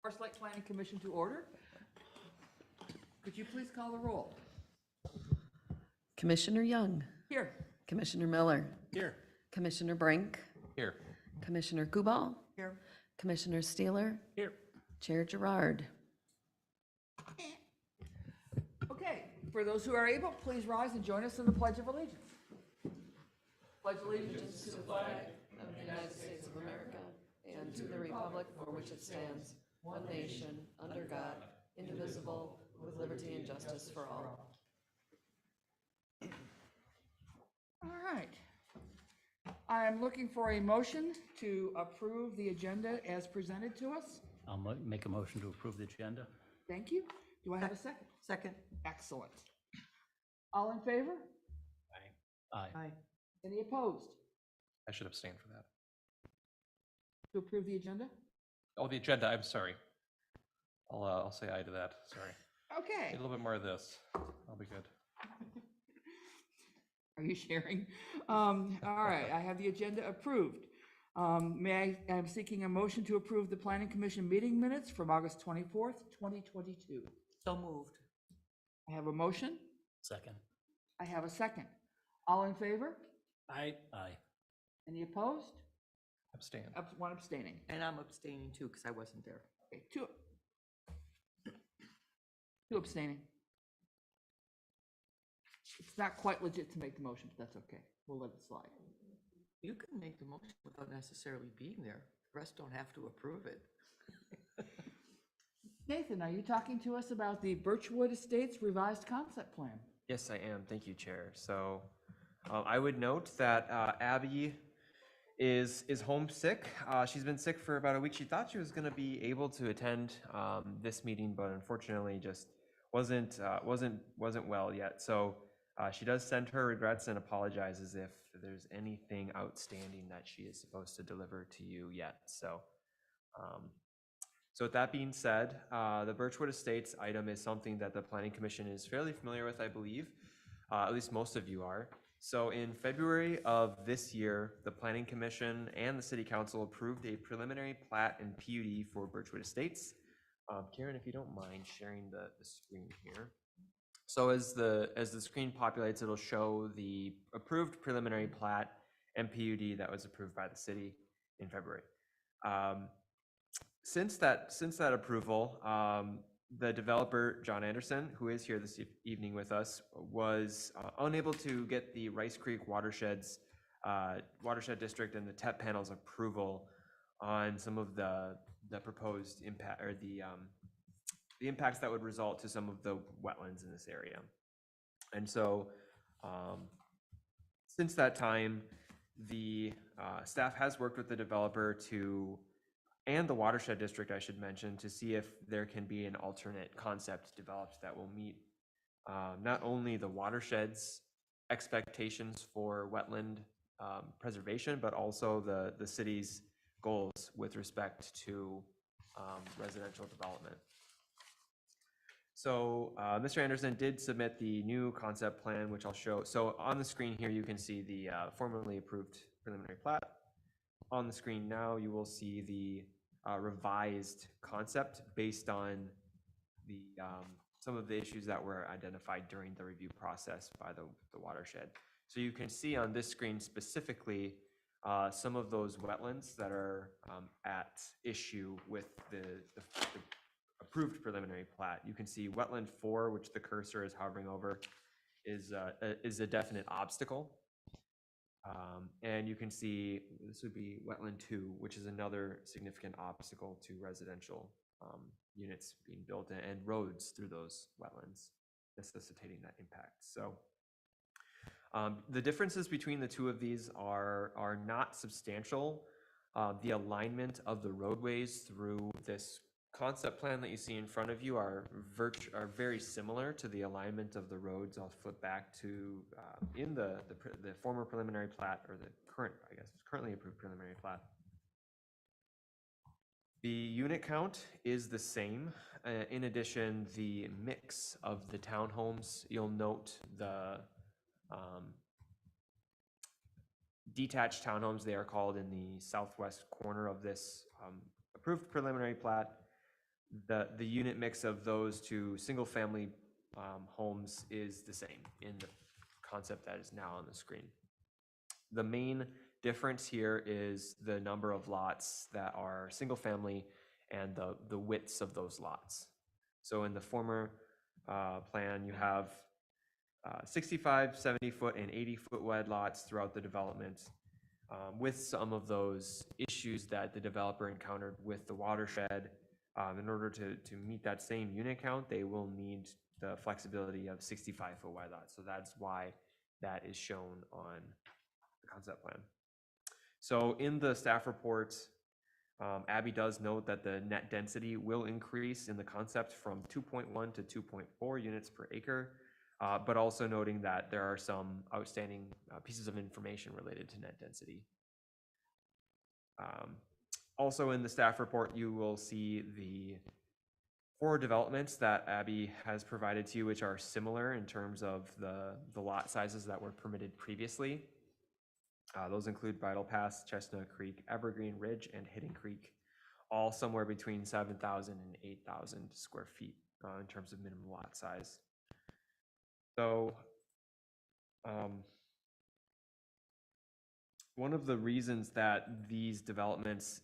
Forest Lake Planning Commission to order. Could you please call the roll? Commissioner Young, Here. Commissioner Miller, Here. Commissioner Brink, Here. Commissioner Gubal, Here. Commissioner Steeler, Here. Chair Gerard. Okay, for those who are able, please rise and join us in the Pledge of Allegiance. Pledge allegiance to the flag Of the United States of America and to the republic for which it stands, one nation, under God, indivisible, with liberty and justice for all. All right. I'm looking for a motion to approve the agenda as presented to us. I'll make a motion to approve the agenda. Thank you. Do I have a second? Second. Excellent. All in favor? Aye. Aye. Any opposed I should abstain for that. to approve the agenda? Oh, the agenda, I'm sorry. I'll say aye to that, sorry. Okay. Need a little bit more of this. I'll be good. Are you sharing? All right, I have the agenda approved. I'm seeking a motion to approve the Planning Commission meeting minutes from August 24th, 2022. So moved. I have a motion. Second. I have a second. All in favor? Aye. Aye. Any opposed? Abstain. One abstaining. And I'm abstaining too because I wasn't there. Okay, two abstaining. It's not quite legit to make the motion, but that's okay. We'll let it slide. You can make the motion without necessarily being there. The rest don't have to approve it. Nathan, are you talking to us about the Birchwood Estates revised concept plan? Yes, I am. Thank you, Chair. So I would note that Abby is homesick. She's been sick for about a week. She thought she was going to be able to attend this meeting, but unfortunately just wasn't well yet. So she does send her regrets and apologizes if there's anything outstanding that she is supposed to deliver to you yet. So with that being said, the Birchwood Estates item is something that the Planning Commission is fairly familiar with, I believe. At least most of you are. So in February of this year, the Planning Commission and the City Council approved a preliminary plat and PUD for Birchwood Estates. Karen, if you don't mind sharing the screen here. So as the screen populates, it'll show the approved preliminary plat and PUD that was approved by the city in February. Since that approval, the developer, John Anderson, who is here this evening with us, was unable to get the Rice Creek watershed district and the TEP panel's approval on some of the proposed impact or the impacts that would result to some of the wetlands in this area. And so since that time, the staff has worked with the developer and the watershed district, I should mention, to see if there can be an alternate concept developed that will meet not only the watershed's expectations for wetland preservation, but also the city's goals with respect to residential development. So Mr. Anderson did submit the new concept plan, which I'll show. So on the screen here, you can see the formerly approved preliminary plat. On the screen now, you will see the revised concept based on the some of the issues that were identified during the review process by the watershed. So you can see on this screen specifically some of those wetlands that are at issue with the approved preliminary plat. You can see wetland 4, which the cursor is hovering over, is a definite obstacle. And you can see this would be wetland 2, which is another significant obstacle to residential units being built and roads through those wetlands, necessitating that impact. So the differences between the two of these are not substantial. The alignment of the roadways through this concept plan that you see in front of you are very similar to the alignment of the roads. I'll flip back to in the former preliminary plat, or the current, I guess, currently approved preliminary plat. The unit count is the same. In addition, the mix of the townhomes, you'll note the detached townhomes, they are called, in the southwest corner of this approved preliminary plat. the unit mix of those two single-family homes is the same in the concept that is now on the screen. The main difference here is the number of lots that are single-family and the widths of those lots. So in the former plan, you have 65, 70-foot, and 80-foot wide lots throughout the development, with some of those issues that the developer encountered with the watershed. In order to meet that same unit count, they will need the flexibility of 65-foot wide lots. So that's why that is shown on the concept plan. So in the staff report, Abby does note that the net density will increase in the concept from 2.1 to 2.4 units per acre, but also noting that there are some outstanding pieces of information related to net density. Also in the staff report, you will see the 4 developments that Abby has provided to you, which are similar in terms of the lot sizes that were permitted previously. Those include Bridle Pass, Chestnut Creek, Evergreen Ridge, and Hidden Creek, all somewhere between 7,000 and 8,000 square feet in terms of minimum lot size. So one of the reasons that these developments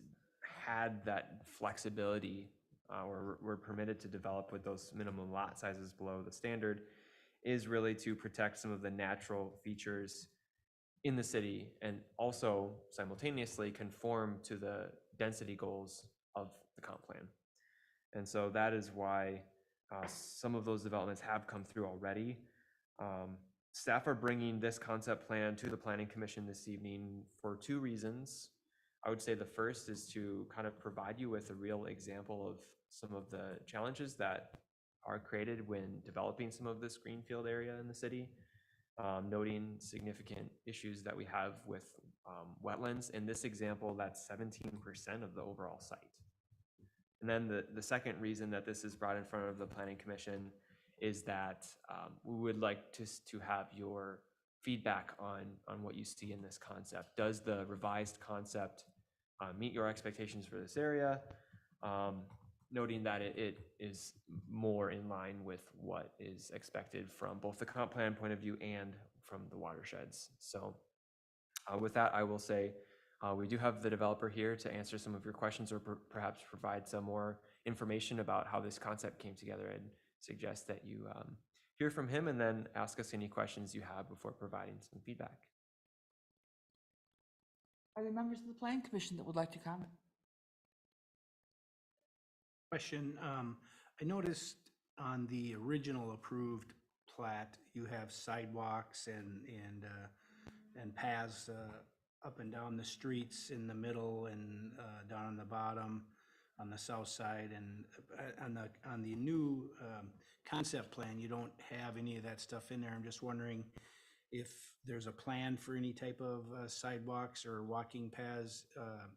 had that flexibility or were permitted to develop with those minimum lot sizes below the standard is really to protect some of the natural features in the city and also simultaneously conform to the density goals of the comp plan. And so that is why some of those developments have come through already. Staff are bringing this concept plan to the Planning Commission this evening for 2 reasons. I would say the first is to kind of provide you with a real example of some of the challenges that are created when developing some of this greenfield area in the city, noting significant issues that we have with wetlands. In this example, that's 17% of the overall site. And then the second reason that this is brought in front of the Planning Commission is that we would like to have your feedback on what you see in this concept. Does the revised concept meet your expectations for this area? Noting that it is more in line with what is expected from both the comp plan point of view and from the watersheds. So with that, I will say we do have the developer here to answer some of your questions or perhaps provide some more information about how this concept came together, and suggest that you hear from him and then ask us any questions you have before providing some feedback. Are there members of the Planning Commission that would like to comment? Question, I noticed on the original approved plat, you have sidewalks and paths up and down the streets in the middle and down on the bottom on the south side, and on the new concept plan, you don't have any of that stuff in there. I'm just wondering if there's a plan for any type of sidewalks or walking paths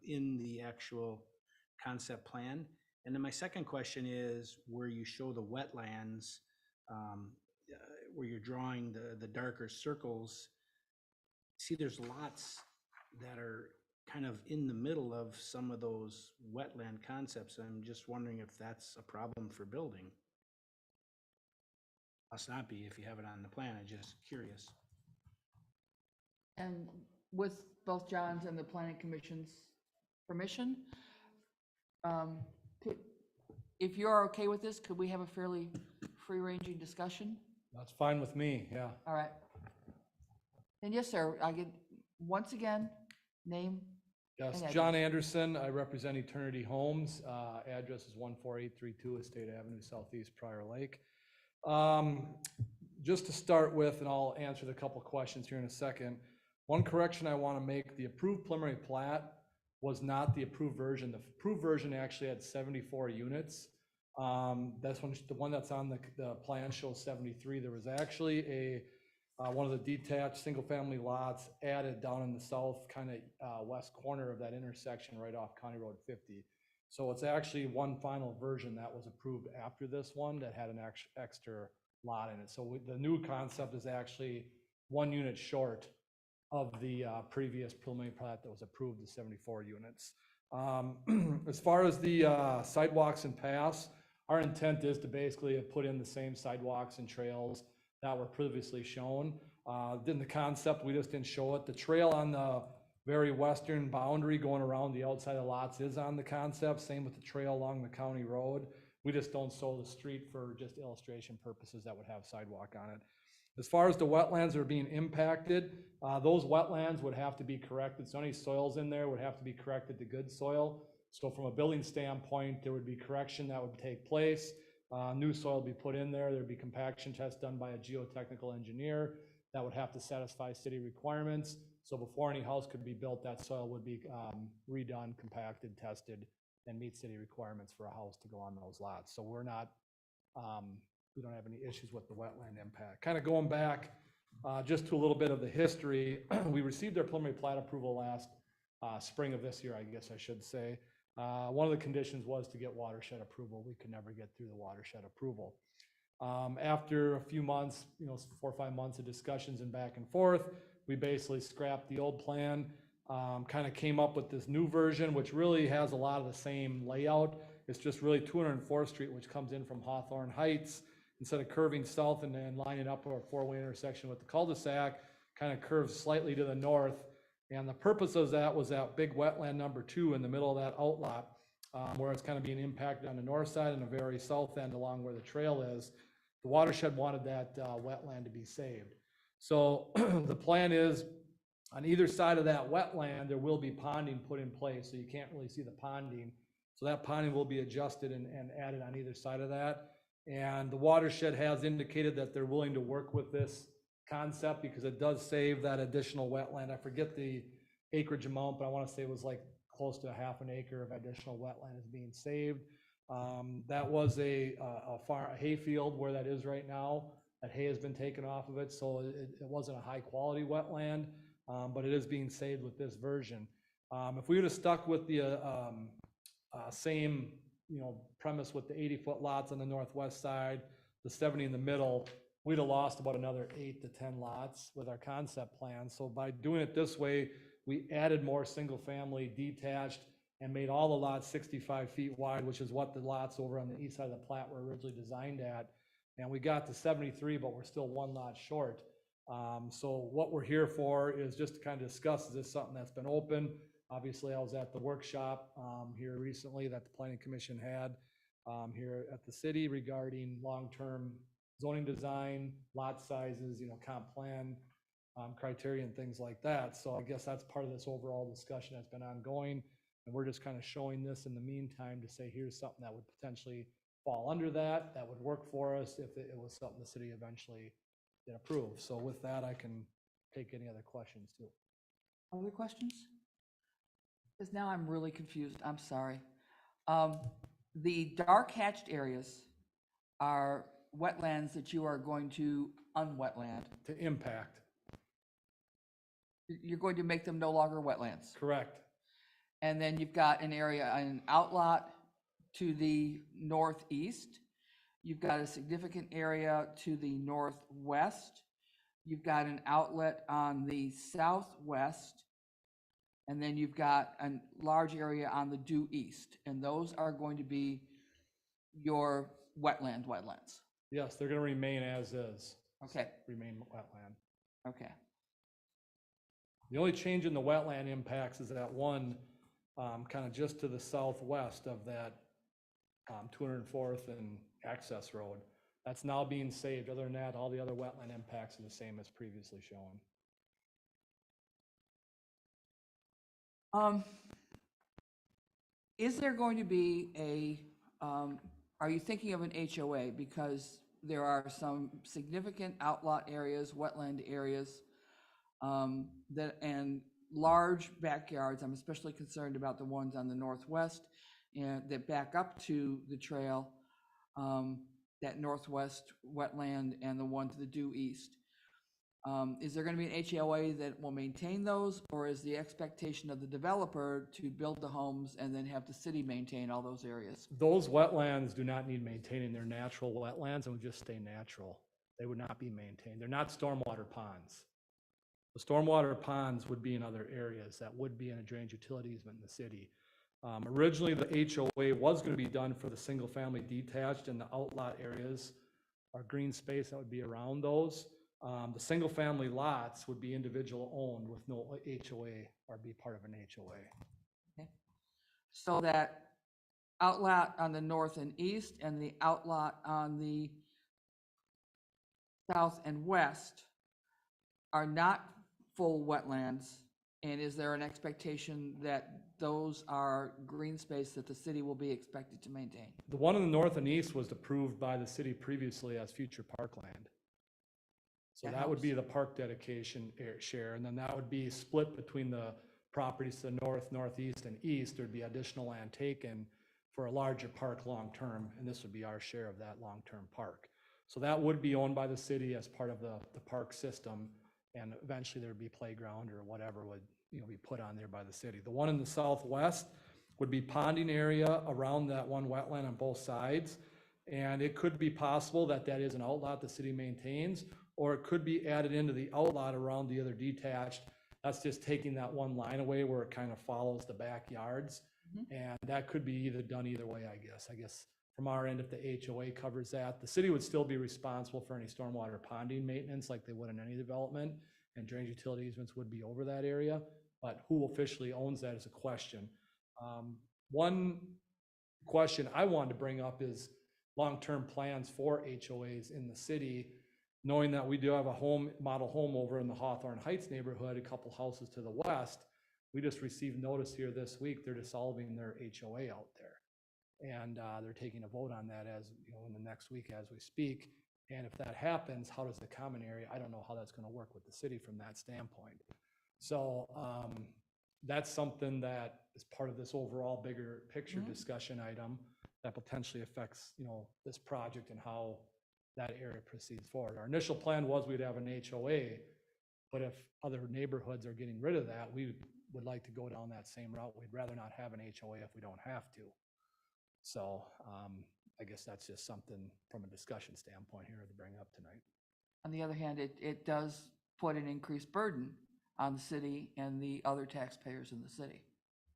in the actual concept plan. And then my second question is, where you show the wetlands, where you're drawing the darker circles, see there's lots that are kind of in the middle of some of those wetland concepts. I'm just wondering if that's a problem for building. Must not be if you have it on the plan, I'm just curious. And with both John's and the Planning Commission's permission, if you're okay with this, could we have a fairly free-ranging discussion? That's fine with me, yeah. All right. And yes, sir, I get, once again, name. Yes, and John address. Anderson, I represent Eternity Homes. Address is 14832 Estate Avenue Southeast, Prior Lake. Just to start with, and I'll answer the couple questions here in a second. One correction I want to make, the approved preliminary plat was not the approved version. The approved version actually had 74 units. That's the one that's on the plan shows 73. There was actually one of the detached single-family lots added down in the south kind of west corner of that intersection right off County Road 50. So it's actually one final version that was approved after this one that had an extra lot in it. So the new concept is actually 1 unit short of the previous preliminary plat that was approved, the 74 units. As far as the sidewalks and paths, Our intent is to basically put in the same sidewalks and trails that were previously shown. In the concept, we just didn't show it. The trail on the very western boundary going around the outside of the lots is on the concept, same with the trail along the county road. We just don't show the street for just illustration purposes that would have sidewalk on it. As far as the wetlands that are being impacted, those wetlands would have to be corrected. So any soils in there would have to be corrected to good soil. So from a building standpoint, there would be correction that would take place. New soil would be put in there. There'd be compaction tests done by a geotechnical engineer that would have to satisfy city requirements. So before any house could be built, that soil would be redone, compacted, tested, and meet city requirements for a house to go on those lots. So we're not, we don't have any issues with the wetland impact. Kind of going back just to a little bit of the history, we received our preliminary plat approval last spring of this year, I guess I should say. One of the conditions was to get watershed approval. We could never get through the watershed approval. After a few months, 4 or 5 months of discussions and back and forth, we basically scrapped the old plan, kind of came up with this new version, which really has a lot of the same layout. It's just really 204th Street, which comes in from Hawthorne Heights. Instead of curving south and then lining up a four-way intersection with the cul-de-sac, kind of curves slightly to the north. And the purpose of that was that big wetland number 2 in the middle of that outlot, where it's kind of being impacted on the north side and the very south end along where the trail is. The watershed wanted that wetland to be saved. So the plan is on either side of that wetland, there will be ponding put in place. So you can't really see the ponding. So that ponding will be adjusted and added on either side of that. And the watershed has indicated that they're willing to work with this concept because it does save that additional wetland. I forget the acreage amount, but I want to say it was like close to 1/2 acre of additional wetland is being saved. That was a hay field where that is right now. That hay has been taken off of it, so it wasn't a high quality wetland, but it is being saved with this version. If we would have stuck with the same premise with the 80-foot lots on the northwest side, the 70 in the middle, we'd have lost about another 8 to 10 lots with our concept plan. So by doing it this way, we added more single family detached and made all the lots 65 feet wide, which is what the lots over on the east side of the plat were originally designed at. And we got to 73, but we're still 1 lot short. So what we're here for is just to kind of discuss, is this something that's been open? Obviously, I was at the workshop here recently that the Planning Commission had here at the city regarding long-term zoning design, lot sizes, comp plan criteria and things like that. So I guess that's part of this overall discussion that's been ongoing. And we're just kind of showing this in the meantime to say, here's something that would potentially fall under that would work for us if it was something the city eventually did approve. So with that, I can take any other questions too. Other questions? Because now I'm really confused. I'm sorry. The dark hatched areas are wetlands that you are going to unwetland. To impact, You're going to make them no longer wetlands. correct. And then you've got an area, an outlot to the northeast. You've got a significant area to the northwest. You've got an outlet on the southwest. And then you've got a large area on the due east. And those are going to be your wetlands. Yes, they're going to remain as is. Okay, Remain wetland. okay. The only change in the wetland impacts is that one kind of just to the southwest of that 204th and Access Road. That's now being saved. Other than that, all the other wetland impacts are the same as previously shown. Is there going to be are you thinking of an HOA? Because there are some significant outlot areas, wetland areas, and large backyards. I'm especially concerned about the ones on the northwest and that back up to the trail, that northwest wetland and the one to the due east. Is there going to be an HOA that will maintain those, or is the expectation of the developer to build the homes and then have the city maintain all those areas? Those wetlands do not need maintaining. They're natural wetlands and would just stay natural. They would not be maintained. They're not stormwater ponds. The stormwater ponds would be in other areas that would be in a drainage utility easement in the city. Originally, the HOA was gonna be done for the single-family detached and the outlot areas, or green space that would be around those. The single-family lots would be individual owned with no HOA or be part of an HOA. So that outlot on the north and east and the outlot on the south and west are not full wetlands. And is there an expectation that those are green space that the city will be expected to maintain? The one in the north and east was approved by the city previously as future parkland. So That that would be helps. the park dedication share, and then that would be split between the properties to the north, northeast, and east. There'd be additional land taken for a larger park long-term, and this would be our share of that long-term park. So that would be owned by the city as part of the park system, and eventually there'd be playground or whatever would, be put on there by the city. The one in the southwest would be ponding area around that one wetland on both sides. And it could be possible that that is an outlot the city maintains, or it could be added into the outlot around the other detached. That's just taking that one line away where it kind of follows the backyards. And that could be either done either way, I guess. I guess from our end, if the HOA covers that, the city would still be responsible for any stormwater ponding maintenance like they would in any development, and drainage utility easements would be over that area. But who officially owns that is a question. One question I wanted to bring up is long-term plans for HOAs in the city, knowing that we do have a model home over in the Hawthorne Heights neighborhood, a couple houses to the west. We just received notice here this week, they're dissolving their HOA out there. And they're taking a vote on that in the next week as we speak. And if that happens, how does the common area, I don't know how that's gonna work with the city from that standpoint. So that's something that is part of this overall bigger picture discussion item that potentially affects, this project and how that area proceeds forward. Our initial plan was we'd have an HOA, but if other neighborhoods are getting rid of that, we would like to go down that same route. We'd rather not have an HOA if we don't have to. So I guess that's just something from a discussion standpoint here to bring up tonight. On the other hand, it does put an increased burden on the city and the other taxpayers in the city.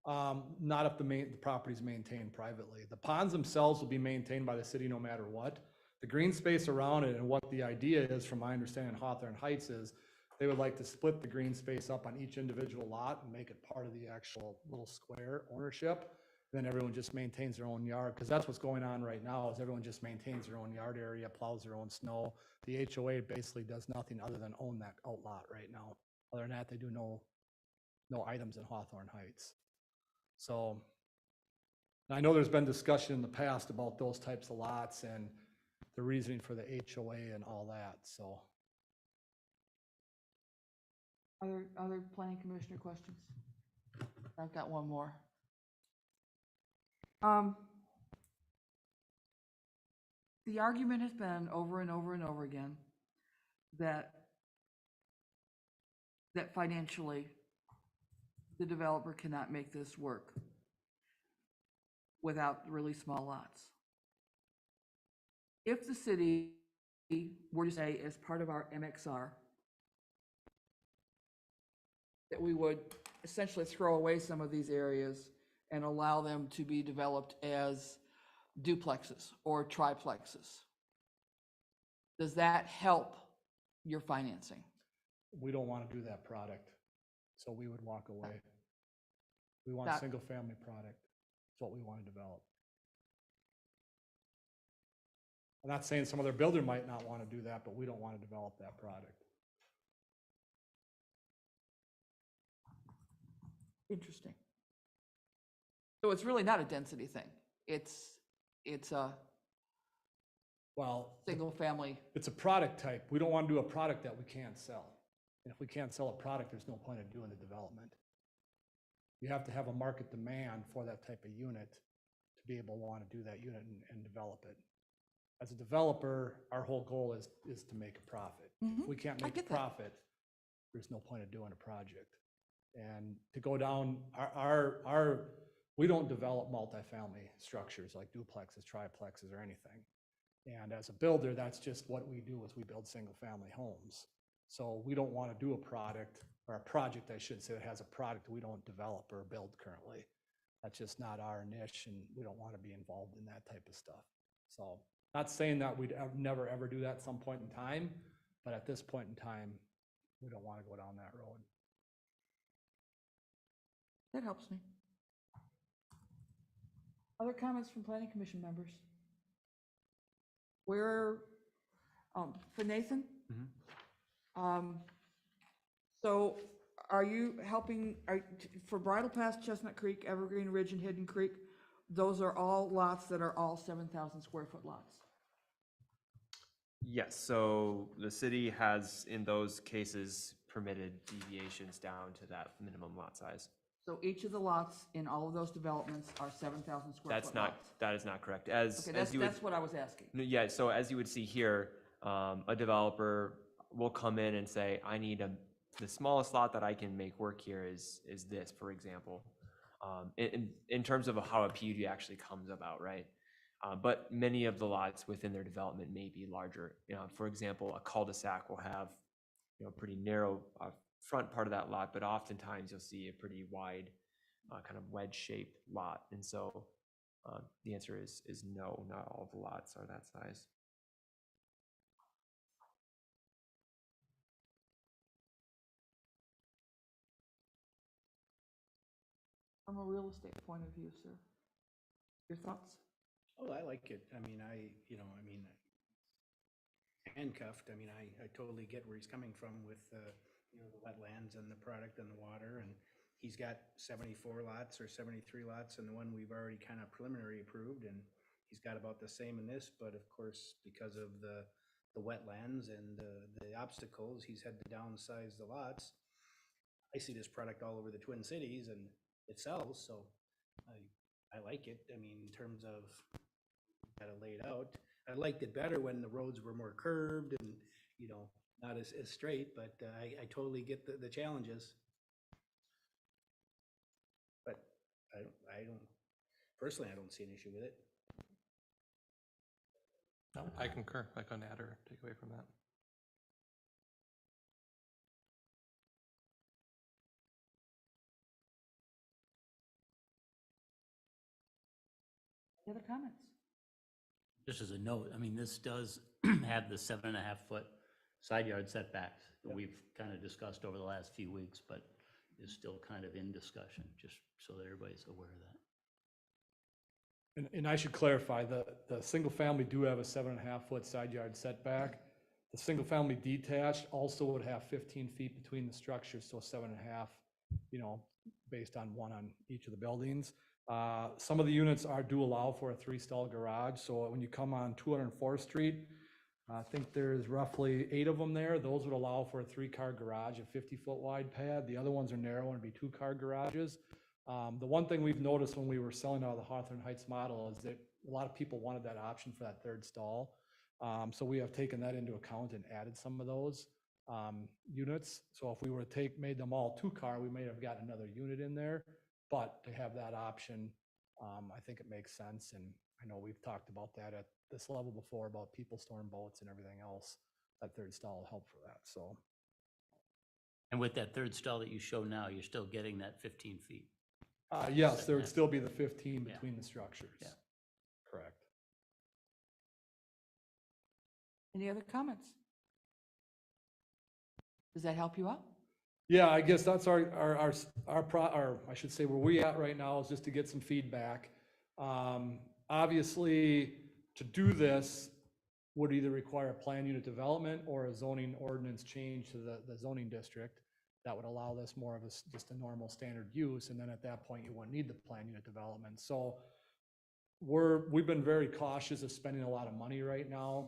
Not if the property's maintained privately. The ponds themselves will be maintained by the city no matter what. The green space around it and what the idea is, from my understanding, Hawthorne Heights is they would like to split the green space up on each individual lot and make it part of the actual little square ownership. Then everyone just maintains their own yard, because that's what's going on right now, is everyone just maintains their own yard area, plows their own snow. The HOA basically does nothing other than own that outlot right now. Other than that, they do no items in Hawthorne Heights. So I know there's been discussion in the past about those types of lots and the reasoning for the HOA and all that, so. Other planning commissioner questions? I've got one more. The argument has been over and over and over again that financially, the developer cannot make this work without really small lots. If the city were to say, as part of our MXR, that we would essentially throw away some of these areas and allow them to be developed as duplexes or triplexes, does that help your financing? We don't want to do that product, so we would walk away. We want a That- single-family product. That's what we want to develop. I'm not saying some other builder might not want to do that, but we don't want to develop that product. Interesting. So it's really not a density thing. It's a Well, single family. it's a product type. We don't want to do a product that we can't sell. And if we can't sell a product, there's no point in doing the development. You have to have a market demand for that type of unit to be able to want to do that unit and develop it. As a developer, our whole goal is to make a profit. If we can't I make a get that. profit, there's no point in doing a project. And to go down, we don't develop multifamily structures like duplexes, triplexes, or anything. And as a builder, that's just what we do, is we build single-family homes. So we don't want to do a product, or a project, I should say, that has a product that we don't develop or build currently. That's just not our niche, and we don't want to be involved in that type of stuff. So, not saying that we'd never, ever do that at some point in time, but at this point in time, we don't want to go down that road. That helps me. Other comments from planning commission members? Where, for Nathan? So are you helping, for Bridle Pass, Chestnut Creek, Evergreen Ridge, and Hidden Creek, those are all lots that are all 7,000 square foot lots? Yes, so the city has, in those cases, permitted deviations down to that minimum lot size. So each of the lots in all of those developments are 7,000 square foot That's lots? not, that is not correct. As, Okay, as you would, that's what I was asking. no, yeah, so as you would see here, a developer will come in and say, I need the smallest lot that I can make work here is this, for example. In terms of how a PUD actually comes about, right? But many of the lots within their development may be larger. You know, for example, a cul-de-sac will have, you know, pretty narrow front part of that lot, but oftentimes you'll see a pretty wide kind of wedge-shaped lot. And so the answer is no, not all the lots are that size. From a real estate point of view, sir? Your thoughts? Oh, I like it. I mean, handcuffed, I totally get where he's coming from with, the wetlands and the product and the water. And he's got 74 lots or 73 lots and the one we've already kind of preliminary approved. And he's got about the same in this, but of course, because of the wetlands and the obstacles, he's had to downsize the lots. I see this product all over the Twin Cities and it sells, so I like it. I mean, in terms of got it laid out. I liked it better when the roads were more curved and, not as straight, but I totally get the challenges. But personally, I don't see an issue with it. No, I concur. I couldn't add or take away from that. Any other comments? Just as a note, I mean, this does have the 7.5-foot side yard setbacks that we've kind of discussed over the last few weeks, but is still kind of in discussion, just so that everybody's aware of that. And I should clarify, the single family do have a 7.5-foot side yard setback. The single family detached also would have 15 feet between the structures, so 7.5, based on one on each of the buildings. Some of the units do allow for a 3-stall garage, so when you come on 204th Street, I think there's roughly 8 of them there. Those would allow for a 3-car garage, a 50-foot wide pad. The other ones are narrow and be 2-car garages. The one thing we've noticed when we were selling out of the Hawthorne Heights model is that a lot of people wanted that option for that 3rd stall. So we have taken that into account and added some of those units. So if we were to made them all 2-car, we may have got another unit in there. But to have that option, I think it makes sense. And I know we've talked about that at this level before about people storing boats and everything else. That 3rd stall will help for that, so. And with that 3rd stall that you show now, you're still getting that 15 feet. Yes, there would still be the 15 between the structures. Yeah. Correct. Any other comments? Does that help you out? Yeah, I guess that's our I should say where we at right now is just to get some feedback. Obviously, to do this would either require a plan unit development or a zoning ordinance change to the zoning district that would allow this more of just a normal standard use. And then at that point, you wouldn't need the plan unit development. So we've been very cautious of spending a lot of money right now.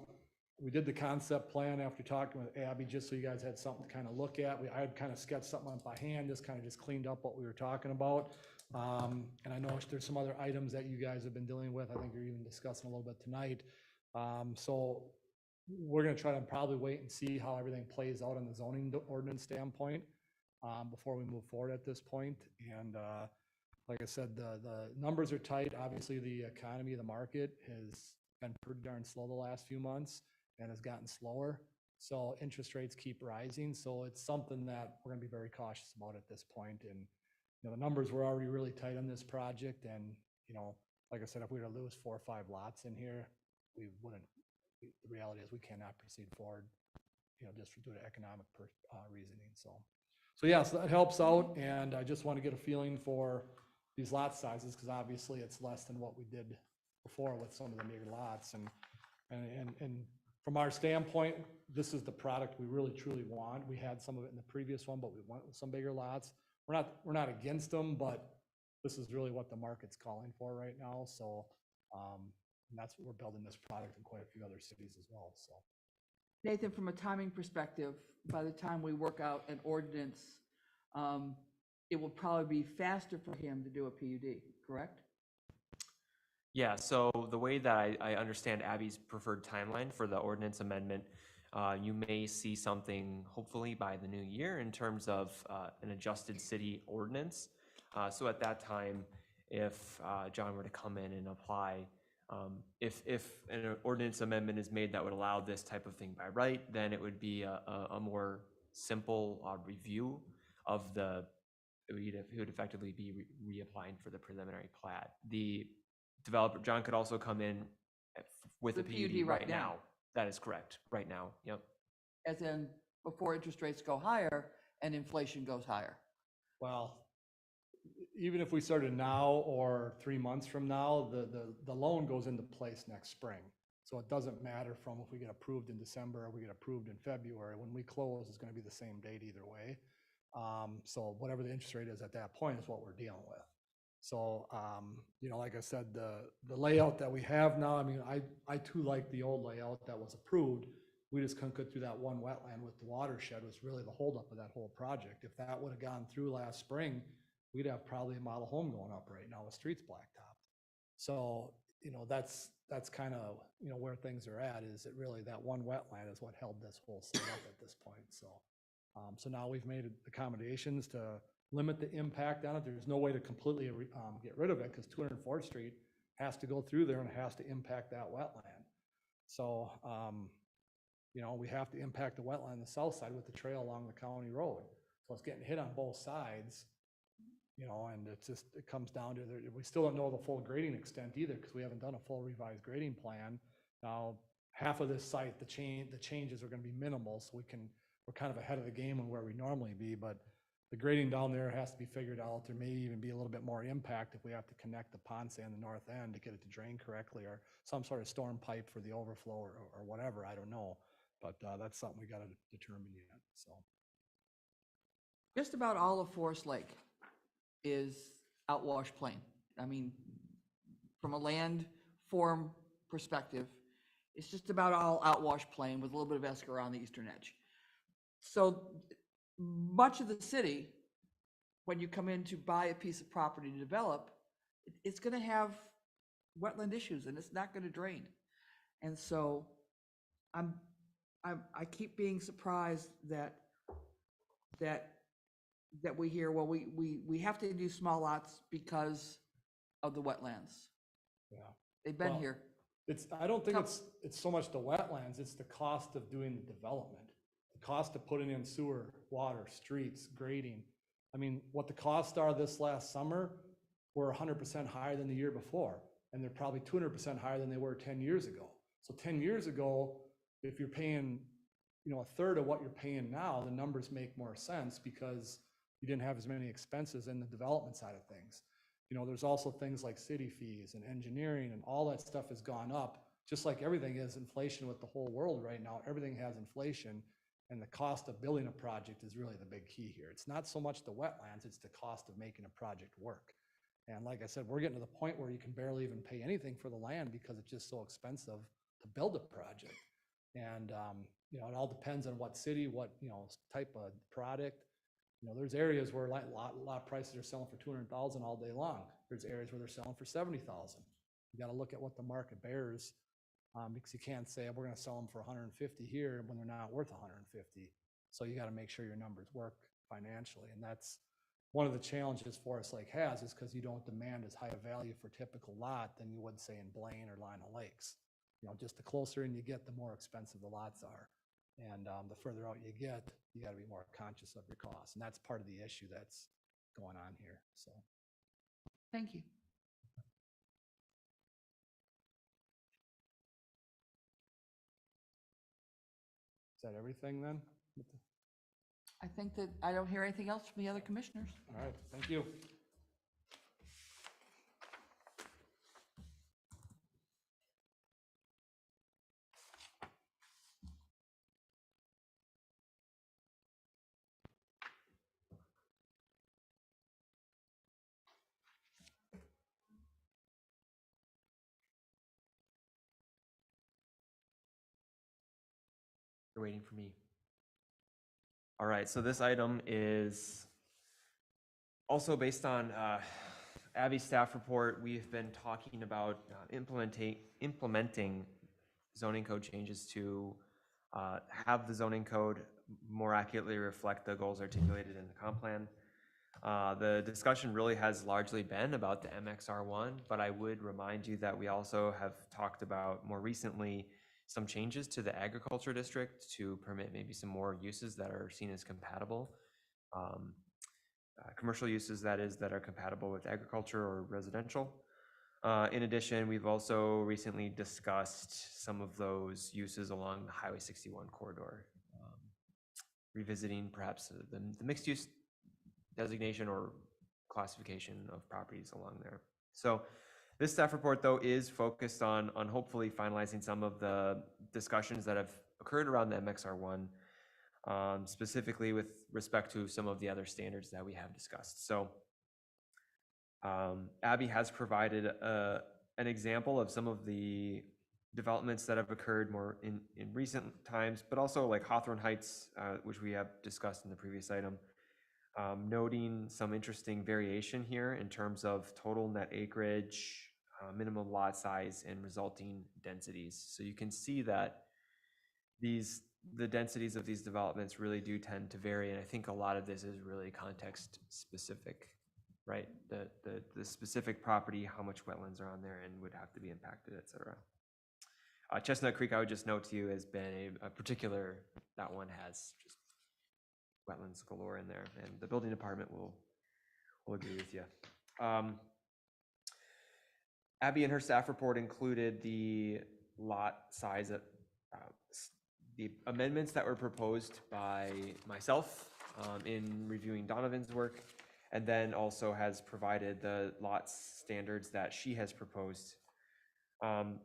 We did the concept plan after talking with Abby, just so you guys had something to kind of look at. I had kind of sketched something up by hand, just cleaned up what we were talking about. And I know there's some other items that you guys have been dealing with. I think you're even discussing a little bit tonight. So we're gonna try to probably wait and see how everything plays out on the zoning ordinance standpoint before we move forward at this point. And like I said, the numbers are tight. Obviously, the economy, the market has been pretty darn slow the last few months and has gotten slower. So interest rates keep rising. So it's something that we're gonna be very cautious about at this point. And you know, the numbers were already really tight on this project, and, you know, like I said, if we were to lose 4 or 5 lots in here, we wouldn't, the reality is we cannot proceed forward, you know, just due to economic reasoning, so. So yes, that helps out, and I just want to get a feeling for these lot sizes, because obviously it's less than what we did before with some of the bigger lots, and from our standpoint, this is the product we really truly want. We had some of it in the previous one, but we went with some bigger lots. We're not against them, but this is really what the market's calling for right now, so, and that's what we're building this product in quite a few other cities as well, so. Nathan, from a timing perspective, by the time we work out an ordinance, it will probably be faster for him to do a PUD, correct? Yeah, so the way that I understand Abby's preferred timeline for the ordinance amendment, you may see something hopefully by the new year in terms of an adjusted city ordinance. So at that time, if John were to come in and apply, if an ordinance amendment is made that would allow this type of thing by right, then it would be a more simple review of he would effectively be reapplying for the preliminary plat. The developer, John, could also come in with a The PUD PUD right right now. now. That is correct, right now, yep. As in, before interest rates go higher and inflation goes higher. Well, even if we started now or 3 months from now, the loan goes into place next spring. So it doesn't matter from if we get approved in December or we get approved in February. When we close, it's gonna be the same date either way. So whatever the interest rate is at that point is what we're dealing with. So, you know, like I said, the layout that we have now, I mean, I too like the old layout that was approved. We just couldn't get through that one wetland with the watershed was really the holdup of that whole project. If that would have gone through last spring, we'd have probably a model home going up right now with streets blacktop. So, you know, that's kind of, you know, where things are at, is it really that one wetland is what held this whole site up at this point, so. So now we've made accommodations to limit the impact on it. There's no way to completely get rid of it, because 204th Street has to go through there and has to impact that wetland. So, you know, we have to impact the wetland on the south side with the trail along the county road. So it's getting hit on both sides, you know, and it's just, it comes down to, we still don't know the full grading extent either, because we haven't done a full revised grading plan. Now, half of this site, the changes are gonna be minimal, so we're kind of ahead of the game on where we normally be, but the grading down there has to be figured out. There may even be a little bit more impact if we have to connect the Ponce and the north end to get it to drain correctly, or some sort of storm pipe for the overflow or whatever, I don't know. But that's something we gotta determine yet, so. Just about all of Forest Lake is outwash plain. I mean, from a land form perspective, it's just about all outwash plain with a little bit of esker on the eastern edge. So much of the city, when you come in to buy a piece of property to develop, it's gonna have wetland issues and it's not gonna drain. And so I keep being surprised that we hear, well, we have to do small lots because of the wetlands. Yeah. They've been Well, here. I don't think Come- it's so much the wetlands, it's the cost of doing the development. The cost of putting in sewer, water, streets, grading. I mean, what the costs are this last summer were 100% higher than the year before. And they're probably 200% higher than they were 10 years ago. So 10 years ago, if you're paying, you know, a third of what you're paying now, the numbers make more sense because you didn't have as many expenses in the development side of things. You know, there's also things like city fees and engineering, and all that stuff has gone up, just like everything is inflation with the whole world right now. Everything has inflation, and the cost of building a project is really the big key here. It's not so much the wetlands, it's the cost of making a project work. And like I said, we're getting to the point where you can barely even pay anything for the land because it's just so expensive to build a project. And, you know, it all depends on what city, what, you know, type of product. You know, there's areas where lot prices are selling for 200,000 all day long. There's areas where they're selling for 70,000. You got to look at what the market bears, because you can't say we're going to sell them for 150 here when they're not worth 150. So you got to make sure your numbers work financially, and that's one of the challenges Forest Lake has, is because you don't demand as high a value for typical lot than you would say in Blaine or Lino Lakes. You know, just the closer in you get, the more expensive the lots are. And the further out you get, you got to be more conscious of your costs. And that's part of the issue that's going on here, so. Thank you. Is that everything then? I think that I don't hear anything else from the other commissioners. All right, thank you. You're waiting for me. All right, so this item is also based on Abby's staff report. We've been talking about implementing zoning code changes to have the zoning code more accurately reflect the goals articulated in the comp plan. The discussion really has largely been about the MXR1, but I would remind you that we also have talked about more recently some changes to the agriculture district to permit maybe some more uses that are seen as compatible. Commercial uses, that is, that are compatible with agriculture or residential. In addition, we've also recently discussed some of those uses along the Highway 61 corridor, revisiting perhaps the mixed use designation or classification of properties along there. So this staff report, though, is focused on hopefully finalizing some of the discussions that have occurred around the MXR1, specifically with respect to some of the other standards that we have discussed. So Abby has provided an example of some of the developments that have occurred more in recent times, but also like Hawthorne Heights, which we have discussed in the previous item, noting some interesting variation here in terms of total net acreage, minimum lot size, and resulting densities. So you can see that the densities of these developments really do tend to vary, and I think a lot of this is really context specific, right? The specific property, how much wetlands are on there and would have to be impacted, et cetera. Chestnut Creek, I would just note to you, has been a particular, that one has just wetlands galore in there, and the building department will agree with you. Abby and her staff report included the lot size of the amendments that were proposed by myself in reviewing Donovan's work, and then also has provided the lot standards that she has proposed.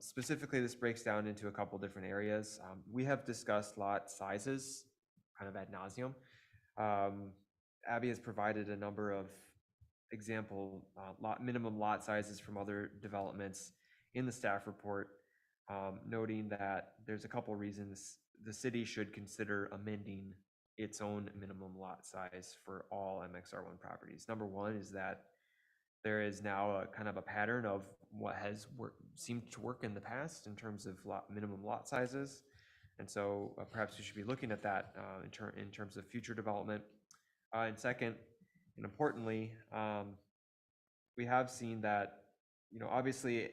Specifically, this breaks down into a couple different areas. We have discussed lot sizes kind of ad nauseum. Abby has provided a number of example minimum lot sizes from other developments in the staff report, noting that there's a couple reasons the city should consider amending its own minimum lot size for all MXR1 properties. Number one is that there is now a kind of a pattern of what has seemed to work in the past in terms of minimum lot sizes. And so perhaps we should be looking at that in terms of future development. And second, and importantly, we have seen that, obviously,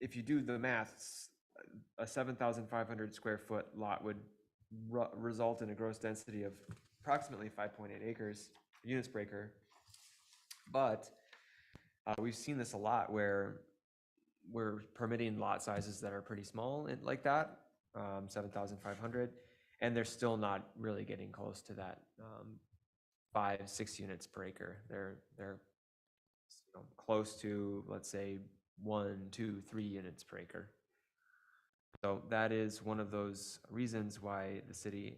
if you do the maths, a 7,500 square foot lot would result in a gross density of approximately 5.8 acres, units per acre. But we've seen this a lot where we're permitting lot sizes that are pretty small and like that, 7,500, and they're still not really getting close to that 5-6 units per acre. They're close to, let's say, 1, 2, 3 units per acre. So that is one of those reasons why the city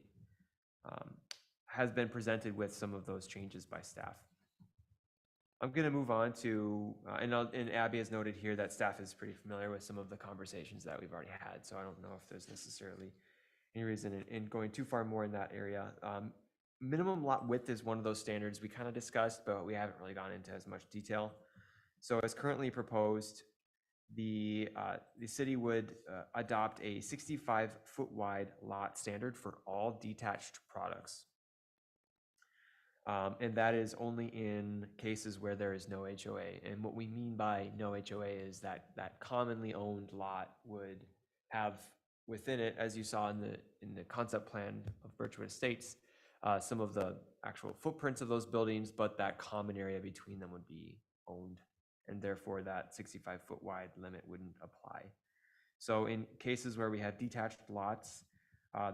has been presented with some of those changes by staff. I'm going to move on to, and Abby has noted here that staff is pretty familiar with some of the conversations that we've already had, so I don't know if there's necessarily any reason in going too far more in that area. Minimum lot width is one of those standards we kind of discussed, but we haven't really gone into as much detail. So as currently proposed, the city would adopt a 65-foot wide lot standard for all detached products. And that is only in cases where there is no HOA. And what we mean by no HOA is that that commonly owned lot would have within it, as you saw in the concept plan of Birchwood Estates, some of the actual footprints of those buildings, but that common area between them would be owned, and therefore that 65-foot wide limit wouldn't apply. So in cases where we have detached lots,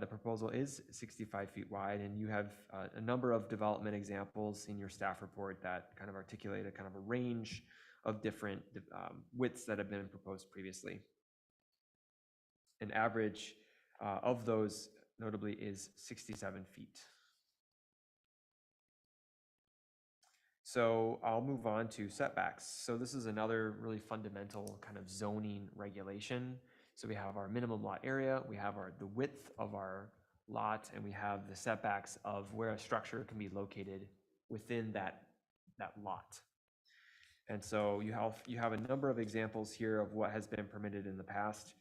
the proposal is 65 feet wide, and you have a number of development examples in your staff report that kind of articulate a kind of a range of different widths that have been proposed previously. An average of those notably is 67 feet. So I'll move on to setbacks. So this is another really fundamental kind of zoning regulation. So we have our minimum lot area, we have the width of our lot, and we have the setbacks of where a structure can be located within that lot. And so you have a number of examples here of what has been permitted in the past.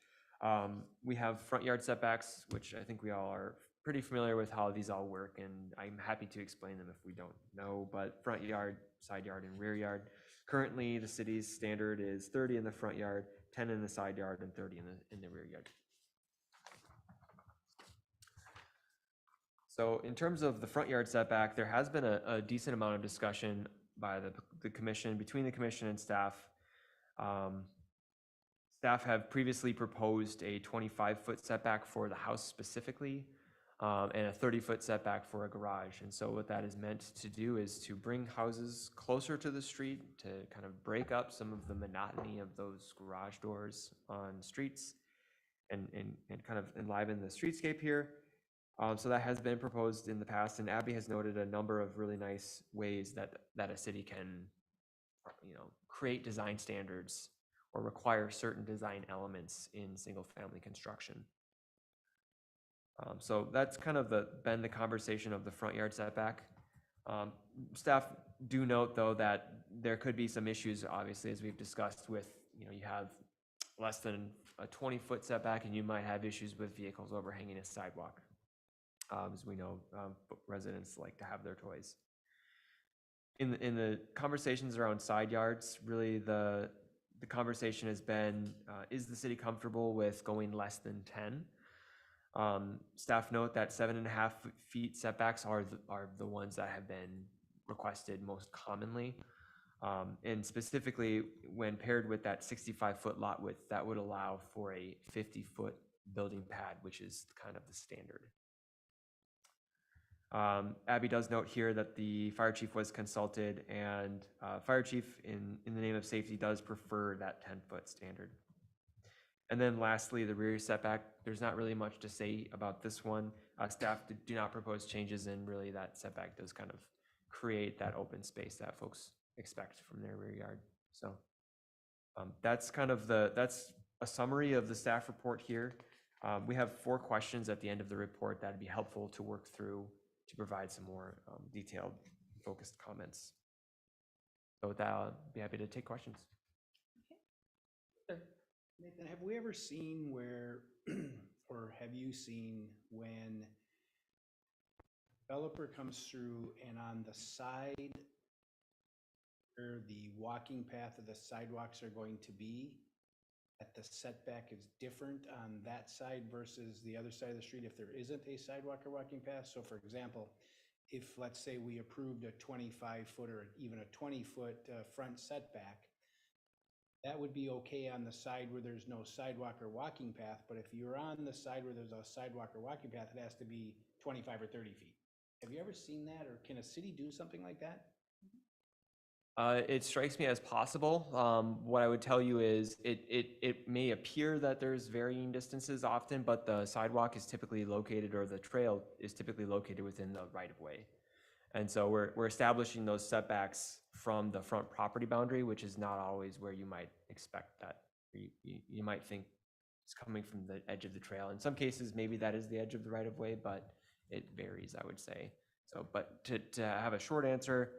We have front yard setbacks, which I think we all are pretty familiar with how these all work, and I'm happy to explain them if we don't know, but front yard, side yard, and rear yard. Currently, the city's standard is 30 in the front yard, 10 in the side yard, and 30 in the rear yard. So in terms of the front yard setback, there has been a decent amount of discussion by the commission, between the commission and staff. Staff have previously proposed a 25-foot setback for the house specifically, and a 30-foot setback for a garage. And so what that is meant to do is to bring houses closer to the street, to kind of break up some of the monotony of those garage doors on streets, and kind of enliven the streetscape here. So that has been proposed in the past, and Abby has noted a number of really nice ways that a city can, create design standards or require certain design elements in single-family construction. So that's kind of been the conversation of the front yard setback. Staff do note, though, that there could be some issues, obviously, as we've discussed with, you have less than a 20-foot setback, and you might have issues with vehicles overhanging a sidewalk. As we know, residents like to have their toys. In the conversations around side yards, really the conversation has been, is the city comfortable with going less than 10? Staff note that 7.5 feet setbacks are the ones that have been requested most commonly. And specifically, when paired with that 65-foot lot width, that would allow for a 50-foot building pad, which is kind of the standard. Abby does note here that the fire chief was consulted, and fire chief, in the name of safety, does prefer that 10-foot standard. And then lastly, the rear setback, there's not really much to say about this one. Staff do not propose changes, and really that setback does kind of create that open space that folks expect from their rear yard. So that's kind of that's a summary of the staff report here. We have 4 questions at the end of the report that'd be helpful to work through to provide some more detailed, focused comments. So with that, I'll be happy to take questions. Nathan, have we ever seen where, or have you seen when developer comes through and on the side where the walking path of the sidewalks are going to be, that the setback is different on that side versus the other side of the street if there isn't a sidewalk or walking path? So for example, if let's say we approved a 25-foot or even a 20-foot front setback, that would be okay on the side where there's no sidewalk or walking path, but if you're on the side where there's a sidewalk or walking path, it has to be 25 or 30 feet. Have you ever seen that, or can a city do something like that? It strikes me as possible. What I would tell you is it may appear that there's varying distances often, but the sidewalk is typically located, or the trail is typically located within the right-of-way. And so we're establishing those setbacks from the front property boundary, which is not always where you might expect that. You might think it's coming from the edge of the trail. In some cases, maybe that is the edge of the right-of-way, but it varies, I would say. So, but to have a short answer,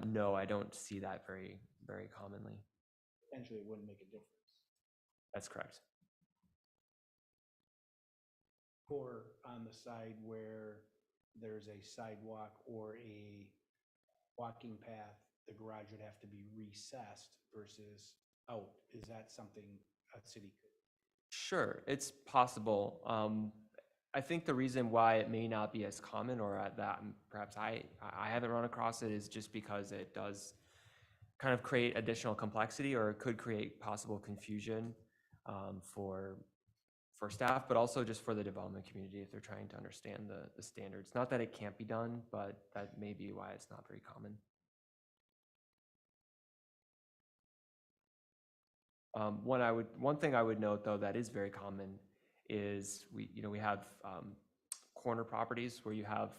no, I don't see that very, very commonly. Potentially, it wouldn't make a difference. That's correct. Or on the side where there's a sidewalk or a walking path, the garage would have to be recessed versus out. Is that something a city could? Sure, it's possible. I think the reason why it may not be as common, or that perhaps I haven't run across it, is just because it does kind of create additional complexity, or it could create possible confusion for staff, but also just for the development community if they're trying to understand the standards. Not that it can't be done, but that may be why it's not very common. One thing I would note though that is very common is we have corner properties where you have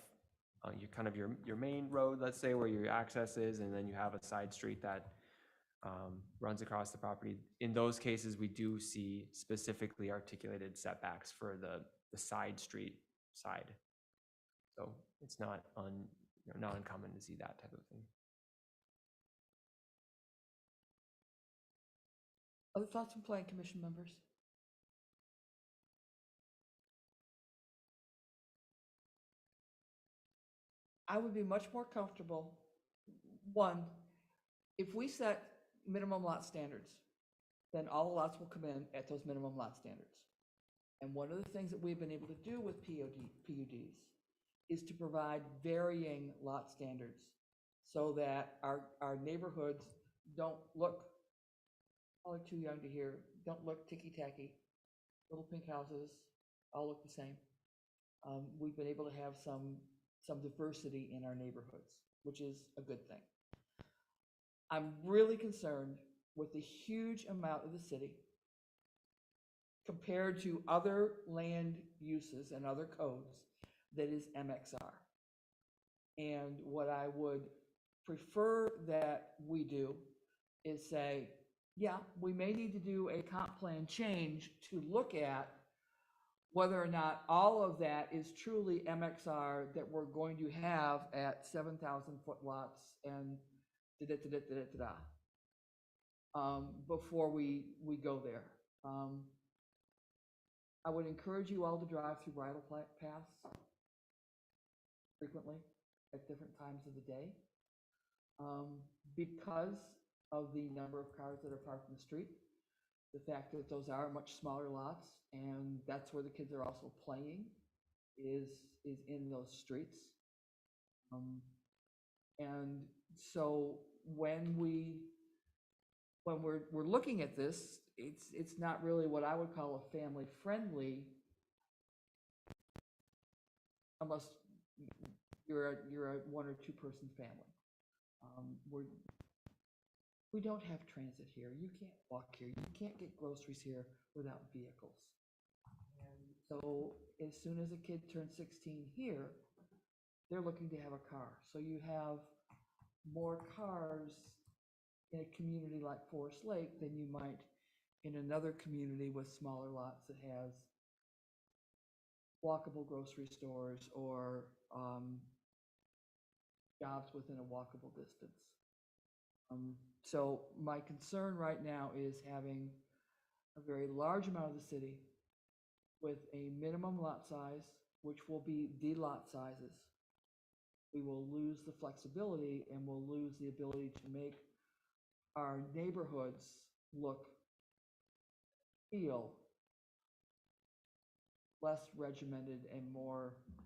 your main road, let's say, where your access is, and then you have a side street that runs across the property. In those cases, we do see specifically articulated setbacks for the side street side. So it's not uncommon to see that type of thing. Other thoughts from Plan Commission members? I would be much more comfortable, one, if we set minimum lot standards, then all the lots will come in at those minimum lot standards. And one of the things that we've been able to do with PUDs is to provide varying lot standards so that our neighborhoods don't look, probably too young to hear, don't look ticky-tacky. Little pink houses all look the same. We've been able to have some diversity in our neighborhoods, which is a good thing. I'm really concerned with the huge amount of the city compared to other land uses and other codes that is MXR. And what I would prefer that we do is say, yeah, we may need to do a comp plan change to look at whether or not all of that is truly MXR that we're going to have at 7,000 foot lots and before we go there. I would encourage you all to drive through bridle paths frequently at different times of the day because of the number of cars that are parked in the street, the fact that those are much smaller lots, and that's where the kids are also playing is in those streets. And so when we're looking at this, it's not really what I would call a family friendly, unless you're a one or two person family. We don't have transit here. You can't walk here. You can't get groceries here without vehicles. And so as soon as a kid turns 16 here, they're looking to have a car. So you have more cars in a community like Forest Lake than you might in another community with smaller lots that has walkable grocery stores or jobs within a walkable distance. So my concern right now is having a very large amount of the city with a minimum lot size, which will be the lot sizes. We will lose the flexibility and we'll lose the ability to make our neighborhoods feel less regimented and more, I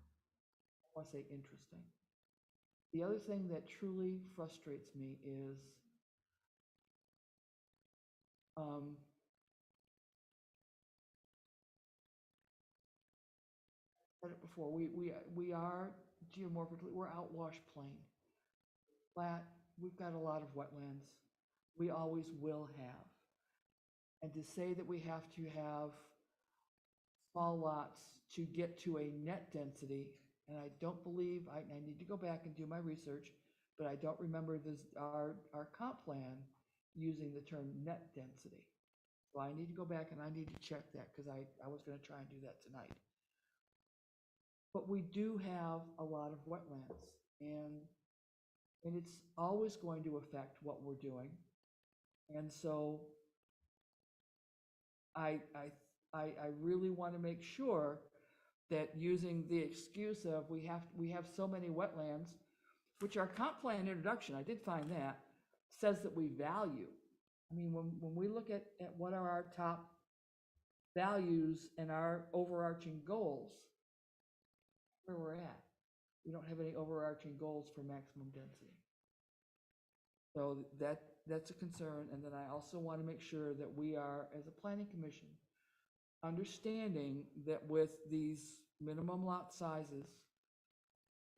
want to say, interesting. The other thing that truly frustrates me is I said it before, we are geomorphically, we're outwash plain. Flat, we've got a lot of wetlands. We always will have. And to say that we have to have small lots to get to a net density, and I don't believe, I need to go back and do my research, but I don't remember our comp plan using the term net density. So I need to go back and I need to check that because I was going to try and do that tonight. But we do have a lot of wetlands, and it's always going to affect what we're doing. And so I really want to make sure that using the excuse of we have so many wetlands, which our comp plan introduction, I did find that, says that we value. I mean, when we look at what are our top values and our overarching goals, where we're at. We don't have any overarching goals for maximum density. So that's a concern, and then I also want to make sure that we are, as a planning commission, understanding that with these minimum lot sizes,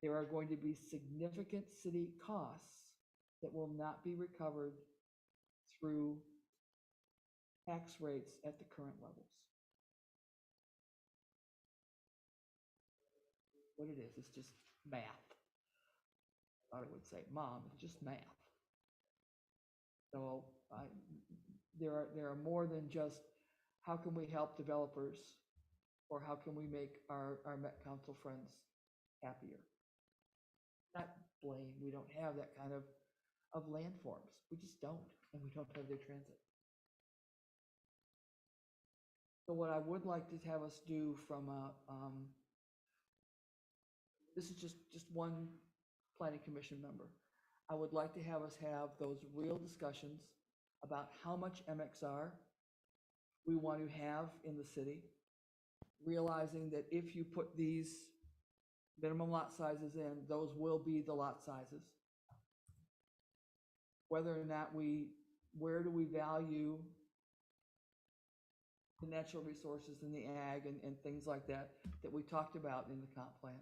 there are going to be significant city costs that will not be recovered through tax rates at the current levels. What it is, it's just math. I thought I would say, Mom, it's just math. So there are more than just how can we help developers or how can we make our Met Council friends happier. Not blame, we don't have that kind of landforms. We just don't, and we don't have their transit. So what I would like to have us do from a, this is just one planning commission member. I would like to have us have those real discussions about how much MXR we want to have in the city, realizing that if you put these minimum lot sizes in, those will be the lot sizes. Whether or not where do we value the natural resources in the ag and things like that we talked about in the comp plan.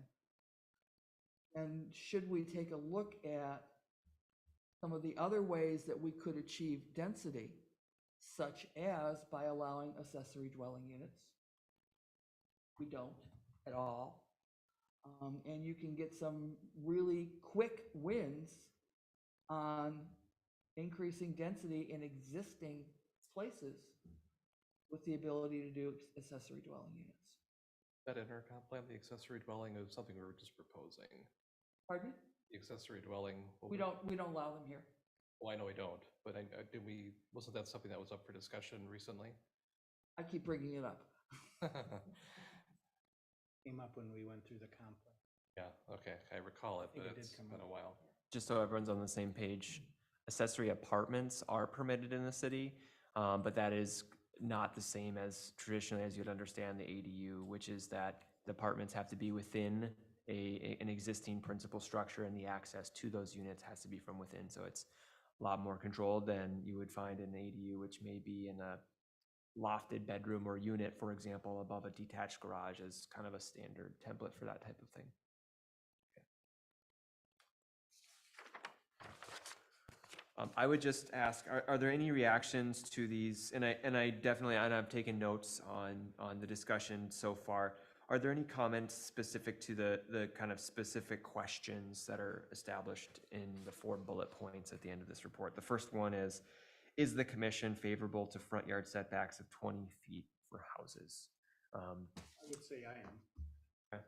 And should we take a look at some of the other ways that we could achieve density, such as by allowing accessory dwelling units? We don't at all. And you can get some really quick wins on increasing density in existing places with the ability to do accessory dwelling units. That in our comp plan, the accessory dwelling is something we were just proposing. Pardon? The accessory dwelling. We don't allow them here. Well, I know we don't, but wasn't that something that was up for discussion recently? I keep bringing it up. Came up when we went through the comp plan. Yeah, okay, I recall it, think but it did it's come been a up. while. Just so everyone's on the same page, accessory apartments are permitted in the city, but that is not the same as traditionally as you'd understand the ADU, which is that the apartments have to be within an existing principal structure and the access to those units has to be from within. So it's a lot more controlled than you would find in an ADU, which may be in a lofted bedroom or unit, for example, above a detached garage as kind of a standard template for that type of thing. I would just ask, are there any reactions to these? And I've taken notes on the discussion so far. Are there any comments specific to the kind of specific questions that are established in the 4 bullet points at the end of this report? The first one is the commission favorable to front yard setbacks of 20 feet for houses? I would say I am. Okay.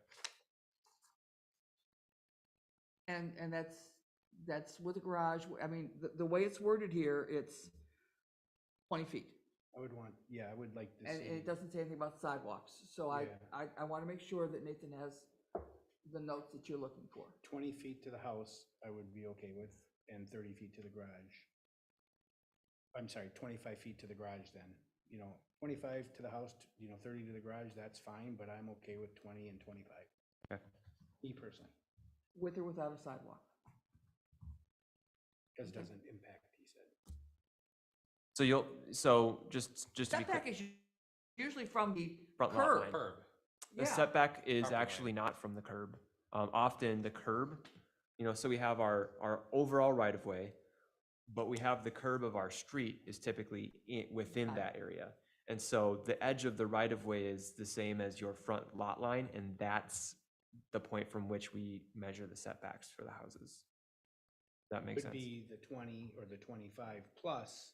And that's with a garage. I mean, the way it's worded here, it's 20 feet. I would like to And see. it doesn't say anything about sidewalks. So Yeah. I want to make sure that Nathan has the notes that you're looking for. 20 feet to the house, I would be okay with, and 30 feet to the garage. I'm sorry, 25 feet to the garage then. 25 to the house, 30 to the garage, that's fine, but I'm okay with 20 and 25. Okay. Me personally, With or without a sidewalk. because it doesn't impact, he said. So just to be clear, Setback is usually from the Front lot curb. line. Curb. the Yeah. setback is Property line. actually not from the curb. Often the curb, so we have our overall right of way, but we have the curb of our street is typically within Got it. that area. And so the edge of the right of way is the same as your front lot line, and that's the point from which we measure the setbacks for the houses. That makes Could sense. be the 20 or the 25 plus.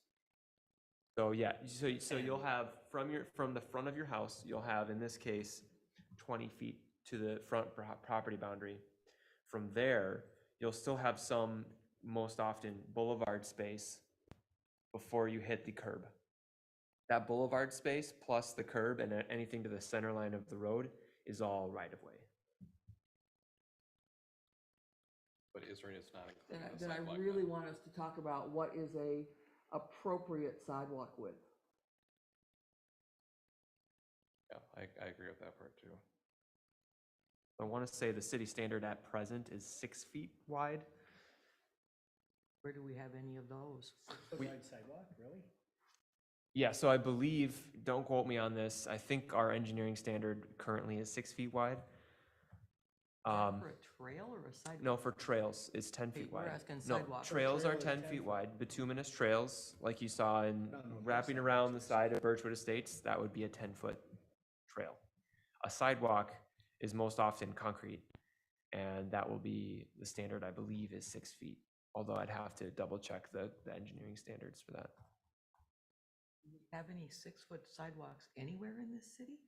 So yeah, so you'll have from the front of your house, you'll have in this case 20 feet to the front property boundary. From there, you'll still have some, most often, boulevard space before you hit the curb. That boulevard space plus the curb and anything to the center line of the road is all right of way. But Israel is not Then included in the I sidewalk. really want us to talk about what is a appropriate sidewalk width. Yeah, I agree with that part too. I want to say the city standard at present is 6 feet wide. Where do we have any of those? Sidewalk, really? Yeah, so I believe, don't quote me on this, I think our engineering standard currently is 6 feet wide. Is that for a trail or a sidewalk? No, for trails, it's 10 Hey, feet we're wide. asking No, sidewalk. trails are Trail is 10 10 feet feet. wide, bituminous trails, like you saw in No, no, wrapping no around the sidewalks. side of Birchwood Estates, that would be a 10-foot trail. A sidewalk is most often concrete, and that will be, the standard, I believe, is 6 feet. Although I'd have to double check the engineering standards for that. Do we have any 6-foot sidewalks anywhere in this city?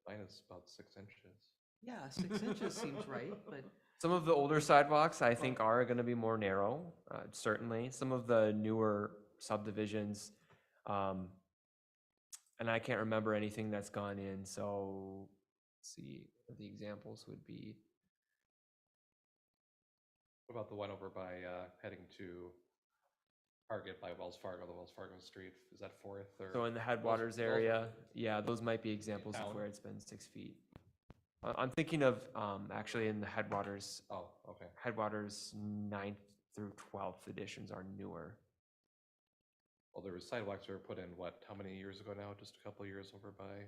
Mine is about 6 inches. Yeah, 6 inches seems right, but Some of the older sidewalks, I think, are gonna be more narrow, certainly. Some of the newer subdivisions, and I can't remember anything that's gone in, so, let's see, what the examples would be. What about the one over by, heading to Target by Wells Fargo, the Wells Fargo Street? Is that 4th or? So in the headwaters those area, are- yeah, those might be examples of town. where it's been 6 feet. I'm thinking of, actually in the headwaters, Oh, okay. headwaters 9th through 12th editions are newer. Well, there was sidewalks that were put in, what, how many years ago now? Just a couple of years over by,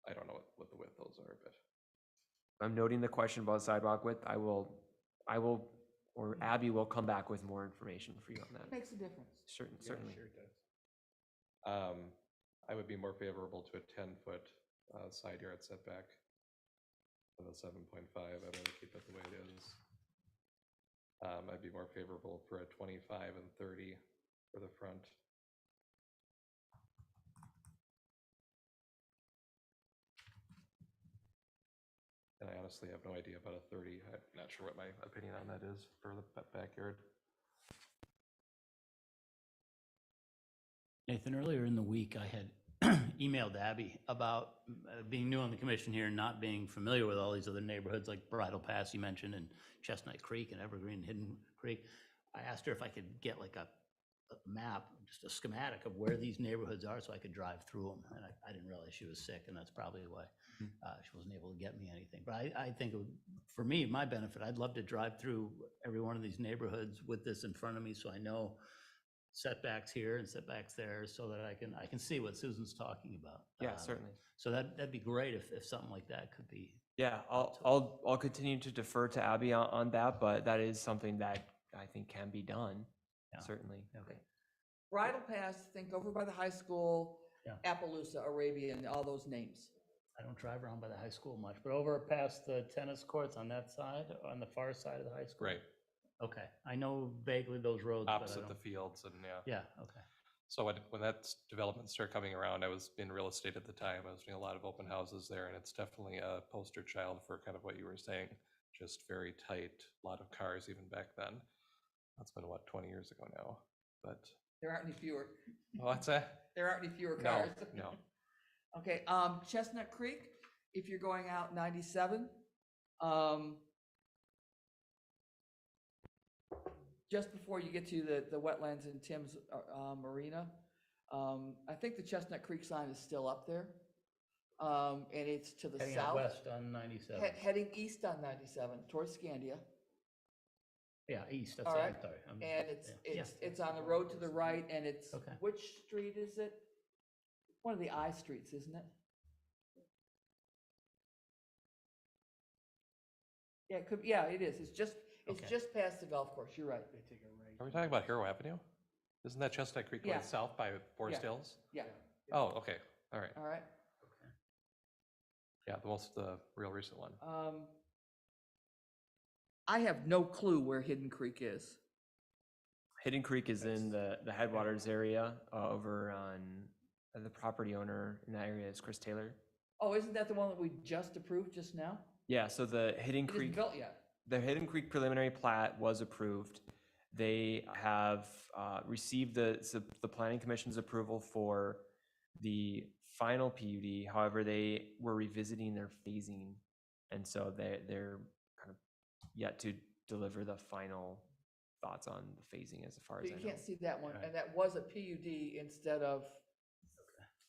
I don't know what the width those are, but. I'm noting the question about sidewalk width. I will, or Abby will come back with more information for you on that. Makes a difference. Certainly. Sure it does. I would be more favorable to a 10-foot side yard setback than the 7.5. I'd rather keep it the way it is. I'd be more favorable for a 25 and 30 for the front. And I honestly have no idea about a 30. I'm not sure what my opinion on that is for the backyard. Nathan, earlier in the week, I had emailed Abby about being new on the commission here and not being familiar with all these other neighborhoods like Bridle Pass you mentioned, and Chestnut Creek and Evergreen and Hidden Creek. I asked her if I could get like a map, just a schematic of where these neighborhoods are so I could drive through them. And I didn't realize she was sick, and that's probably why she wasn't able to get me anything. But I think it would, for me, my benefit, I'd love to drive through every one of these neighborhoods with this in front of me so I know setbacks here and setbacks there so that I can see what Susan's talking about. Yeah, certainly. So that'd be great if something like that could be. Yeah, I'll continue to defer to Abby on that, but that is something that I think can be done, Yeah. certainly. Okay. Bridle Pass, think over by the high school, Yeah. Appaloosa, Arabian, all those names. I don't drive around by the high school much, but over past the tennis courts on that side, on the far side of the high school. Right, Okay, I know vaguely those roads, but I opposite the don't. fields and yeah. Yeah, okay. So when that development started coming around, I was in real estate at the time. I was doing a lot of open houses there, and it's definitely a poster child for kind of what you were saying. Just very tight, a lot of cars even back then. That's been what, 20 years ago now, but There aren't any fewer. what's that? There aren't any fewer No, cars. no. Okay, Chestnut Creek, if you're going out 97, just before you get to the wetlands in Tim's Marina, I think the Chestnut Creek sign is still up there. And it's to the Heading out south, west on 97. heading east on 97 towards Scandia. Yeah, east, that's, All I'm right. sorry. And it's on the road to the right, and it's, Okay. which street is it? One of the I streets, isn't it? Yeah, it could, yeah, it is. It's Okay. just past the golf course. You're right. They take a right. Are we talking about Hero Avenue? Isn't that Chestnut Creek Yeah. going south by Forest Yeah. Hills? Yeah, Oh, okay, all right. all right. Yeah, the real recent one. I have no clue where Hidden Creek is. Hidden Creek is in the headwaters area, over on, the property owner in that area is Chris Taylor. Oh, isn't that the one that we just approved just now? Yeah, so the Hidden It isn't Creek. built yet. The Hidden Creek preliminary plat was approved. They have received the planning commission's approval for the final PUD. However, they were revisiting their phasing. And so they're kind of yet to deliver the final thoughts on the phasing as far So as you I know. can't see that one, Right. and that was a PUD instead of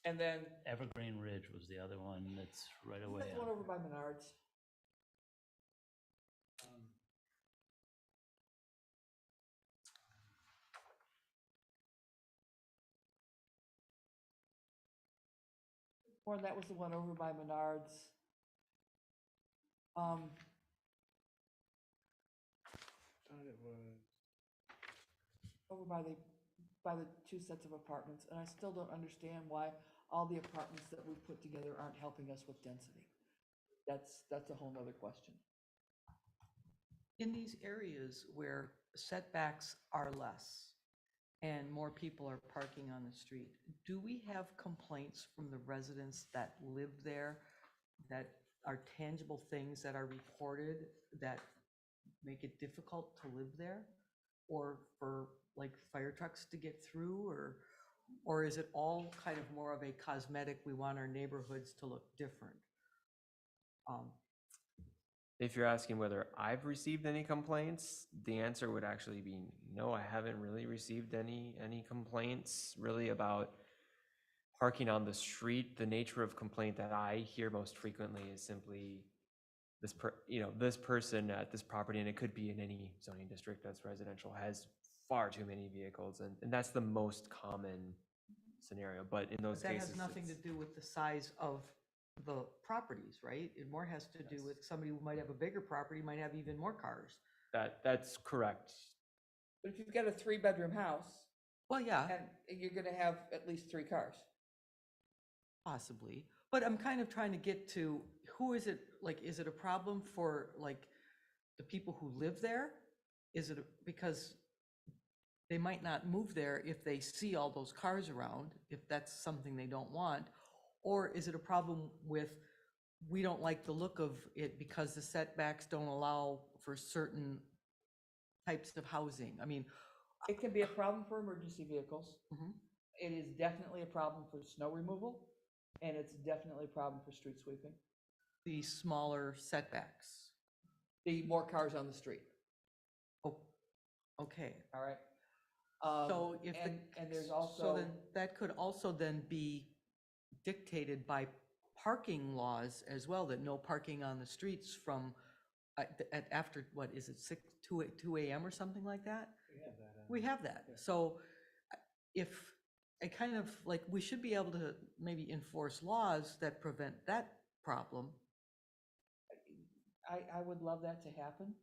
And then, Evergreen Ridge was the other one that's right away. that's the one over by Menards. Or that was the one over by Menards. Thought it was. Over by the two sets of apartments, and I still don't understand why all the apartments that we put together aren't helping us with density. That's a whole nother question. In these areas where setbacks are less and more people are parking on the street, do we have complaints from the residents that live there that are tangible things that are reported that make it difficult to live there? Or for like fire trucks to get through, or is it all kind of more of a cosmetic, we want our neighborhoods to look different? If you're asking whether I've received any complaints, the answer would actually be no, I haven't really received any complaints really about parking on the street. The nature of complaint that I hear most frequently is simply this person at this property, and it could be in any zoning district that's residential, has far too many vehicles, and that's the most common scenario. But in those But that cases, has nothing to it's- do with the size of the properties, right? It more has to do with somebody who might have a bigger property, might have even more cars. that's correct. But if you've got a 3-bedroom house, Well, yeah, and you're gonna have at least 3 cars. possibly, but I'm kind of trying to get to, who is it, like, is it a problem for, like, the people who live there? Is it because they might not move there if they see all those cars around, if that's something they don't want? Or is it a problem with, we don't like the look of it because the setbacks don't allow for certain types of housing? I mean, It can be a problem for emergency vehicles. Mhm. It is definitely a problem for snow removal, and it's definitely a problem for street sweeping. the smaller setbacks. The more cars on the street, Oh, okay. all right? So if the, And there's so also, then that could also then be dictated by parking laws as well, that no parking on the streets from, after, what is it, 2 a.m. or something like that? We have that. So if, I kind of, like, we should be able to maybe enforce laws that prevent that problem. I would love that to happen.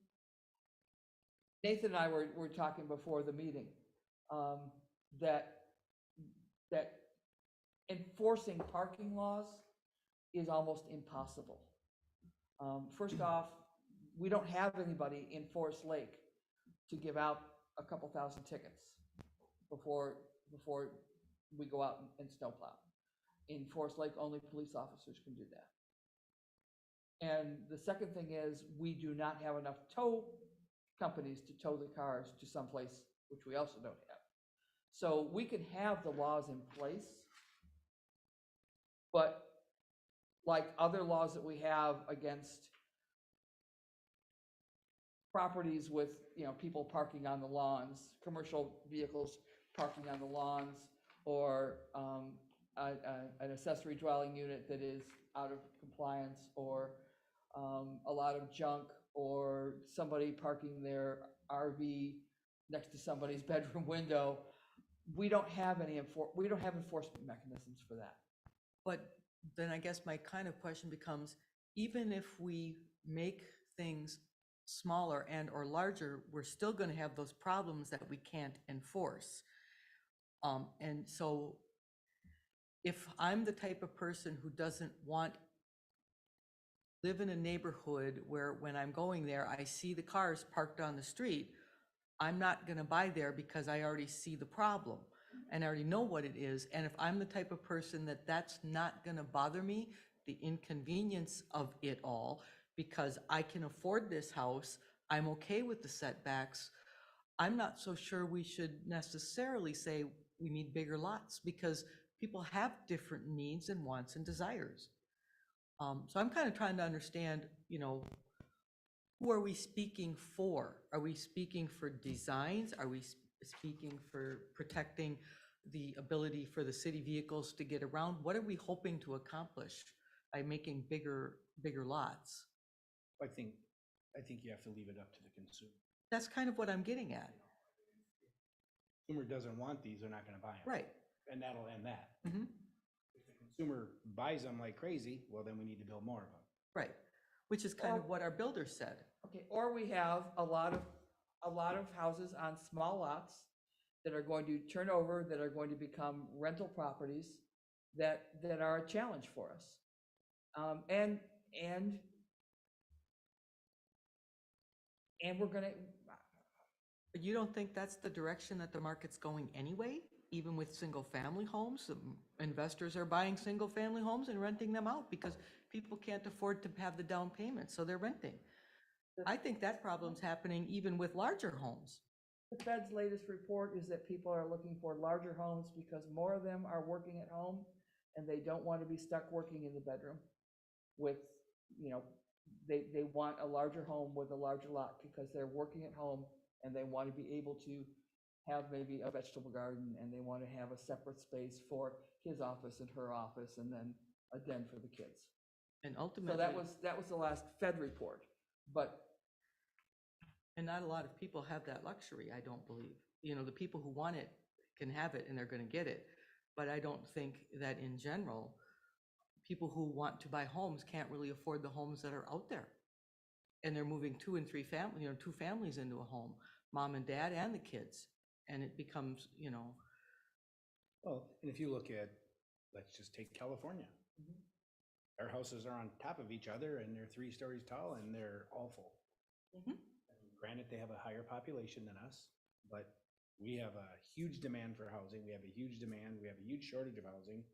Nathan and I were talking before the meeting, that enforcing parking laws is almost impossible. First off, we don't have anybody in Forest Lake to give out a couple thousand tickets before we go out and snowplow. In Forest Lake, only police officers can do that. And the second thing is, we do not have enough tow companies to tow the cars to someplace, which we also don't have. So we can have the laws in place, but like other laws that we have against properties with, people parking on the lawns, commercial vehicles parking on the lawns, or an accessory dwelling unit that is out of compliance, or a lot of junk, or somebody parking their RV next to somebody's bedroom window. We don't have enforcement mechanisms for that. But then I guess my kind of question becomes, even if we make things smaller and or larger, we're still going to have those problems that we can't enforce. And so if I'm the type of person who doesn't live in a neighborhood where when I'm going there, I see the cars parked on the street, I'm not going to buy there because I already see the problem and I already know what it is. And if I'm the type of person that that's not going to bother me, the inconvenience of it all, because I can afford this house, I'm okay with the setbacks, I'm not so sure we should necessarily say we need bigger lots, because people have different needs and wants and desires. So I'm kind of trying to understand, who are we speaking for? Are we speaking for designs? Are we speaking for protecting the ability for the city vehicles to get around? What are we hoping to accomplish by making bigger lots? I think you have to leave it up to the consumer. That's kind of what I'm getting at. Consumer doesn't want these, they're not gonna buy them. Right. And that'll end that. Mhm. If the consumer buys them like crazy, well, then we need to build more of them. Right, which is kind of what our builder said. Okay, or we have a lot of houses on small lots that are going to turn over, that are going to become rental properties that are a challenge for us. And we're gonna, But you don't think that's the direction that the market's going anyway? Even with single-family homes, investors are buying single-family homes and renting them out because people can't afford to have the down payment, so they're renting. I think that problem's happening even with larger homes. the Fed's latest report is that people are looking for larger homes because more of them are working at home and they don't want to be stuck working in the bedroom with, they want a larger home with a larger lot because they're working at home and they want to be able to have maybe a vegetable garden and they want to have a separate space for his office and her office and then a den for the kids. And So ultimately, that was the last Fed report, but and not a lot of people have that luxury, I don't believe. The people who want it can have it and they're gonna get it. But I don't think that in general, people who want to buy homes can't really afford the homes that are out there. And they're moving 2 and 3 family, 2 families into a home, mom and dad and the kids. And it becomes, Well, and if you look at, let's just take California. Our houses are on top of each other and they're 3 stories tall and they're awful. Mhm. Granted, they have a higher population than us, but we have a huge demand for housing. We have a huge demand. We have a huge shortage of housing.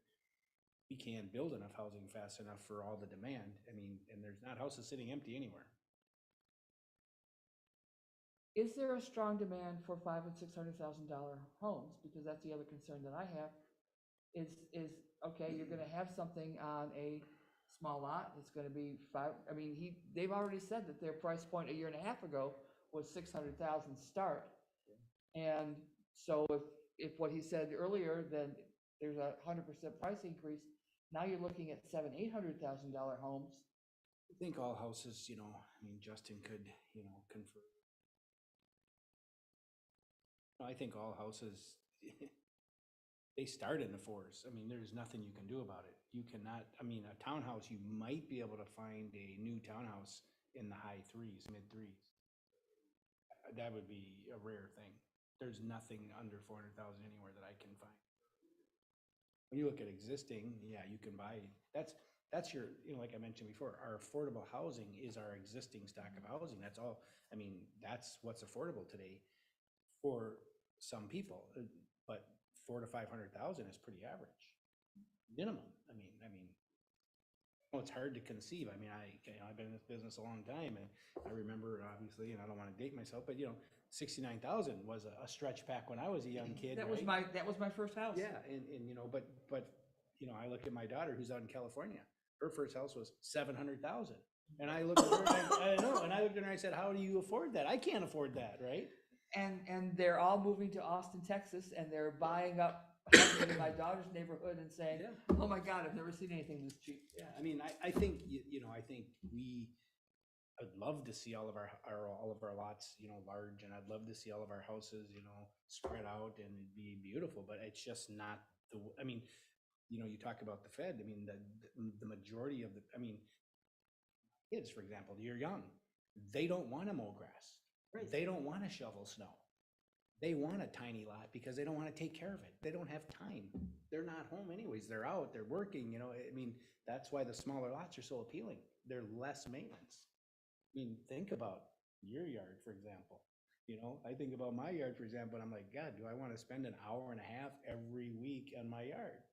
We can't build enough housing fast enough for all the demand. And there's not houses sitting empty anywhere. is there a strong demand for $500,000 and $600,000 homes? Because that's the other concern that I have. Is okay, you're gonna have something on a small lot, it's gonna be they've already said that their price point a year and a half ago was 600,000 start. And so if what he said earlier, then there's a 100% price increase, now you're looking at $700,000-$800,000 homes. I think all houses, Justin could, confirm. I think all houses, they start in the 4s. There's nothing you can do about it. You cannot, a townhouse, you might be able to find a new townhouse in the high 3s, mid 3s. That would be a rare thing. There's nothing under 400,000 anywhere that I can find. When you look at existing, yeah, you can buy, that's your, like I mentioned before, our affordable housing is our existing stock of housing. That's all, that's what's affordable today for some people, but 400,000 to 500,000 is pretty average, minimum. It's hard to conceive. I've been in this business a long time, and I remember, obviously, and I don't want to date myself, but 69,000 was a stretch back when I was a young kid. That right? was my first house. Yeah, and but I look at my daughter who's out in California. Her first house was 700,000, and I looked at her. I know, and I looked at her and I said, "How do you afford that? I can't afford that, right?" And they're all moving to Austin, Texas, and they're buying up houses in my daughter's neighborhood and saying, Yeah. "Oh my God, I've never seen anything this cheap." Yeah, I think I think I'd love to see all of our lots, large, and I'd love to see all of our houses, spread out and it'd be beautiful. But it's just not the. You talk about the Fed. The majority of the. Kids, for example, you're young. They don't want to mow grass. Right. They don't want to shovel snow. They want a tiny lot because they don't want to take care of it. They don't have time. They're not home anyways. They're out, they're working, that's why the smaller lots are so appealing. They're less maintenance. Think about your yard, for example. I think about my yard, for example, and I'm like, God, do I want to spend an hour and a half every week on my yard?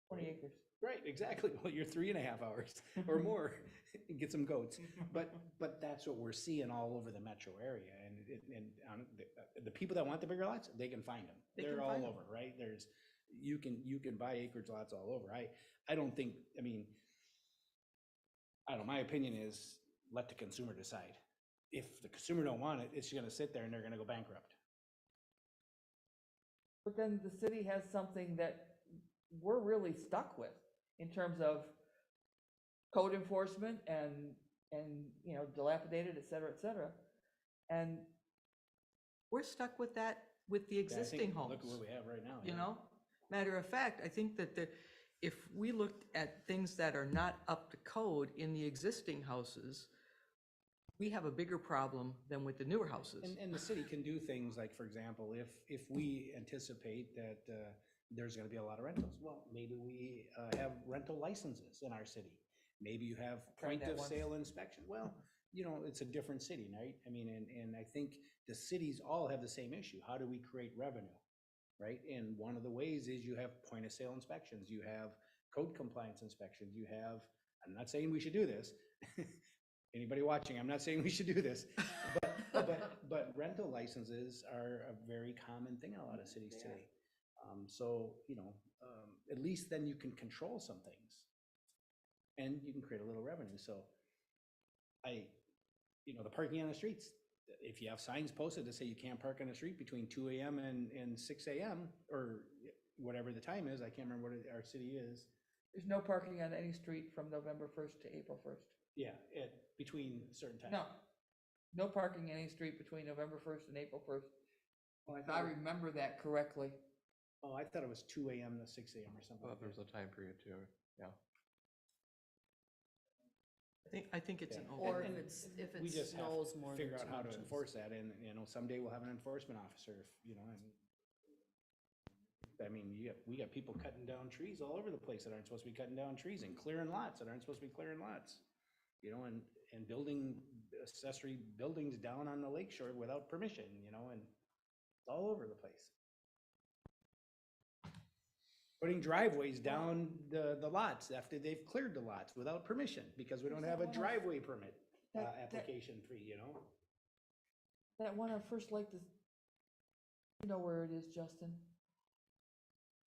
20 acres. Right, exactly. Well, you're 3.5 hours or more and get some goats. But that's what we're seeing all over the metro area. And the people that want the bigger lots, they can find them. They're all over, right? You can buy acreage lots all over. I don't think, I don't know, my opinion is let the consumer decide. If the consumer don't want it, it's gonna sit there and they're gonna go bankrupt. But then the city has something that we're really stuck with in terms of code enforcement and, you know, dilapidated, et cetera, et cetera. And We're stuck with that, with the existing homes. Look at what we have right now. You yeah. know? Matter of fact, I think that if we looked at things that are not up to code in the existing houses, we have a bigger problem than with the newer houses. And the city can do things like, for example, if we anticipate that there's gonna be a lot of rentals, well, maybe we have rental licenses in our city. Maybe you have Tried point that of once. sale inspection. Well, you know, it's a different city, right? I mean, and I think the cities all have the same issue. How do we create revenue? Right? And one of the ways is you have point of sale inspections, you have code compliance inspections, you have, I'm not saying we should do this. Anybody watching, I'm not saying we should do this, but rental licenses are a very common thing in a lot of cities today. So, you know, at least then you can control some things and you can create a little revenue. So you know, the parking on the streets, if you have signs posted that say you can't park on the street between 2 AM and 6 AM, or whatever the time is, I can't remember what our city is. there's no parking on any street from November 1st to April 1st. Yeah, between certain times. No, no parking any street between November 1st and April 1st. Oh, I If I thought, remember that correctly. oh, I thought it was 2 AM to 6 AM or something. Well, like there's that. a time period too, yeah. I think it's an Yeah. open. Or And if We it just have snows to more than figure 2 out how to inches. enforce that, and, you know, someday we'll have an enforcement officer, you know, and I mean, we got people cutting down trees all over the place that aren't supposed to be cutting down trees, and clearing lots that aren't supposed to be clearing lots. You know, and building accessory buildings down on the lake shore without permission, you know, and it's all over the place. Putting driveways down the lots after they've cleared the lots without permission, because we don't have a driveway permit That- application fee, you know? That one on First Lake, you know where it is, Justin?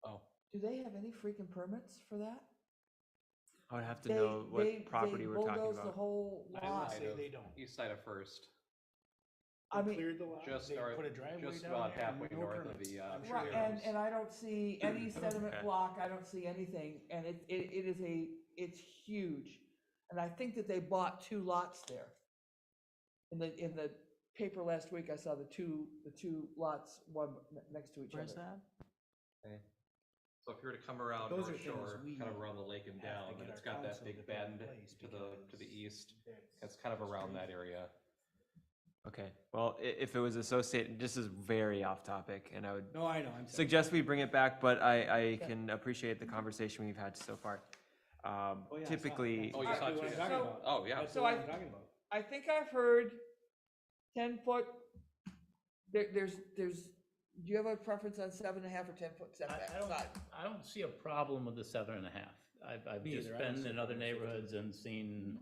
Oh, Do they have any freaking permits for that? I would have to know what property we're talking bulldozed the about. whole I lot. would say they don't. east side of First, I They mean, cleared the lot, just they or- put a driveway just down about there, halfway no north of permits. the, I'm sure right, they and, are. and I don't see any sediment Okay. block, I don't see anything, and it's huge. And I think that they bought 2 lots there. In the paper last week, I saw the two lots, one next to each other. Where's that? so if you were to come around Those North are things Shore, we kind of around the lake and have to down, get and it's our got that council big to put in bend place to the because east. it's It's kind of around that area. Okay, well, if it was associated, this is very off topic, and I would No, I know, I'm saying. suggest we bring it back, but I can appreciate the conversation we've had so far. Oh, yeah, I saw it. Typically, Oh, you That's saw it what I'm too? talking So- about. Oh, yeah. That's So what I- I'm talking about. I think I've heard 10-foot, there's, do you have a preference on 7.5 or 10-foot setback side? I don't see a problem with the 7.5. I've Me just either. I don't been see in a other problem with 7.5. neighborhoods and seen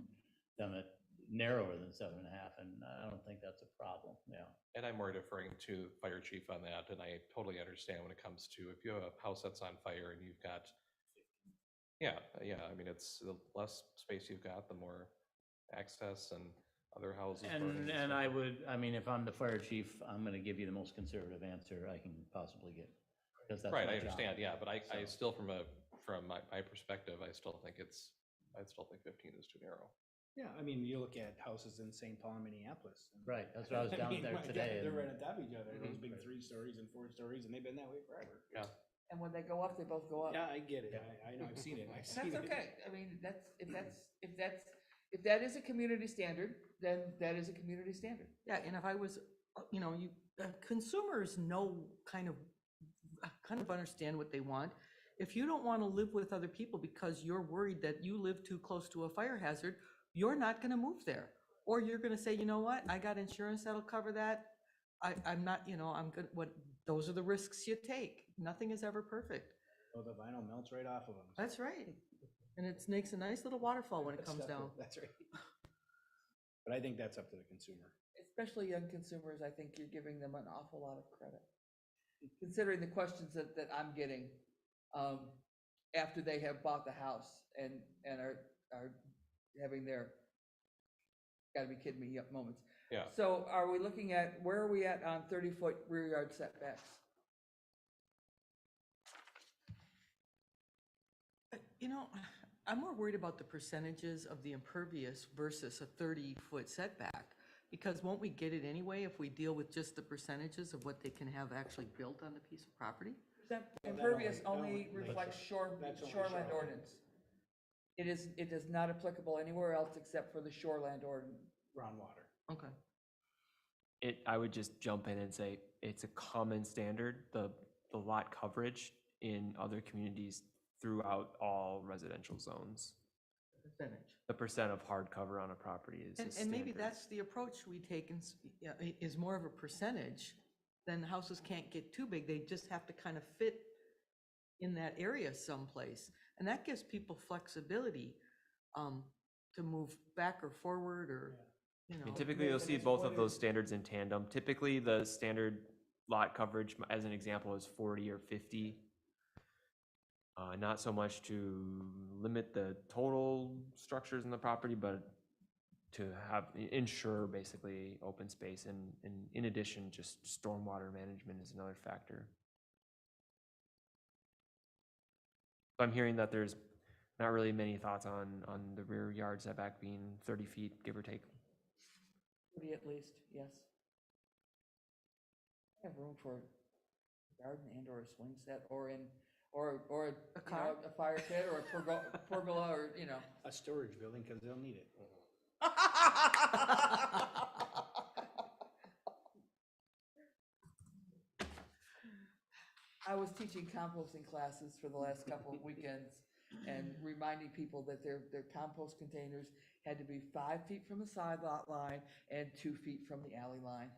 them at narrower than 7.5, and I don't think that's a problem, yeah. And I'm more deferring to fire chief on that, and I totally understand when it comes to, if you have a house that's on fire and you've got, yeah, I mean, it's the less space you've got, the more access and other houses. burning And stuff. I mean, if I'm the fire chief, I'm gonna give you the most conservative answer I can possibly get, because that's my Right, I job. understand, yeah, but I So- still, from my perspective, I still think 15 is too narrow. Yeah, I mean, you look at houses in St. Paul and Minneapolis. and- Right, that's what I was down mean, there my God, today. They're and- right on top of each other, those Mhm. big 3 stories and 4 stories, and they've been that way forever. Yeah. And when they go up, they both go up. Yeah, I get it, I know, I've seen it, I've And seen that's it. okay, I mean, if that is a community standard, then that is a community standard. Yeah, and if I was, you know, consumers know kind of understand what they want. If you don't want to live with other people because you're worried that you live too close to a fire hazard, you're not gonna move there. Or you're gonna say, you know what, I got insurance that'll cover that. I'm not, you know, I'm good, those are the risks you take. Nothing is ever perfect. Oh, the vinyl melts right off of them. That's right. And it makes a nice little waterfall when it comes down. That's right. But I think that's up to the consumer. Especially young consumers, I think you're giving them an awful lot of credit. Considering the questions that I'm getting, after they have bought the house and are having their, gotta be kidding me, moments. Yeah. So are we looking at, where are we at on 30-foot rear yard setbacks? You know, I'm more worried about the percentages of the impervious versus a 30-foot setback. Because won't we get it anyway if we deal with just the percentages of what they can have actually built on the piece of property? Impervious that only only- reflects that's only shoreland shoreline. ordinance. It is not applicable anywhere else except for the shoreland ordinance. Groundwater. Okay. I would just jump in and say it's a common standard, the lot coverage in other communities throughout all residential zones. Percentage. The percent of hard cover on a property is a And maybe standard. that's the approach we take yeah, is more of a percentage. Then houses can't get too big. They just have to kind of fit in that area someplace. And that gives people flexibility to move back or forward or, you know. And typically, you'll see both of those standards in tandem. Typically, the standard lot coverage, as an example, is 40 or 50. Not so much to limit the total structures in the property, but to ensure basically open space. And in addition, just stormwater management is another factor. So I'm hearing that there's not really many thoughts on the rear yard setback being 30 feet, give or take. 30 at least, yes. I have room for a garden and or a swing set or a, you car? know, a fire pit or a pergola or, you know. A storage building, because they'll need it. I was teaching composting classes for the last couple of weekends and reminding people that their compost containers had to be 5 feet from the side lot line and 2 feet from the alley line.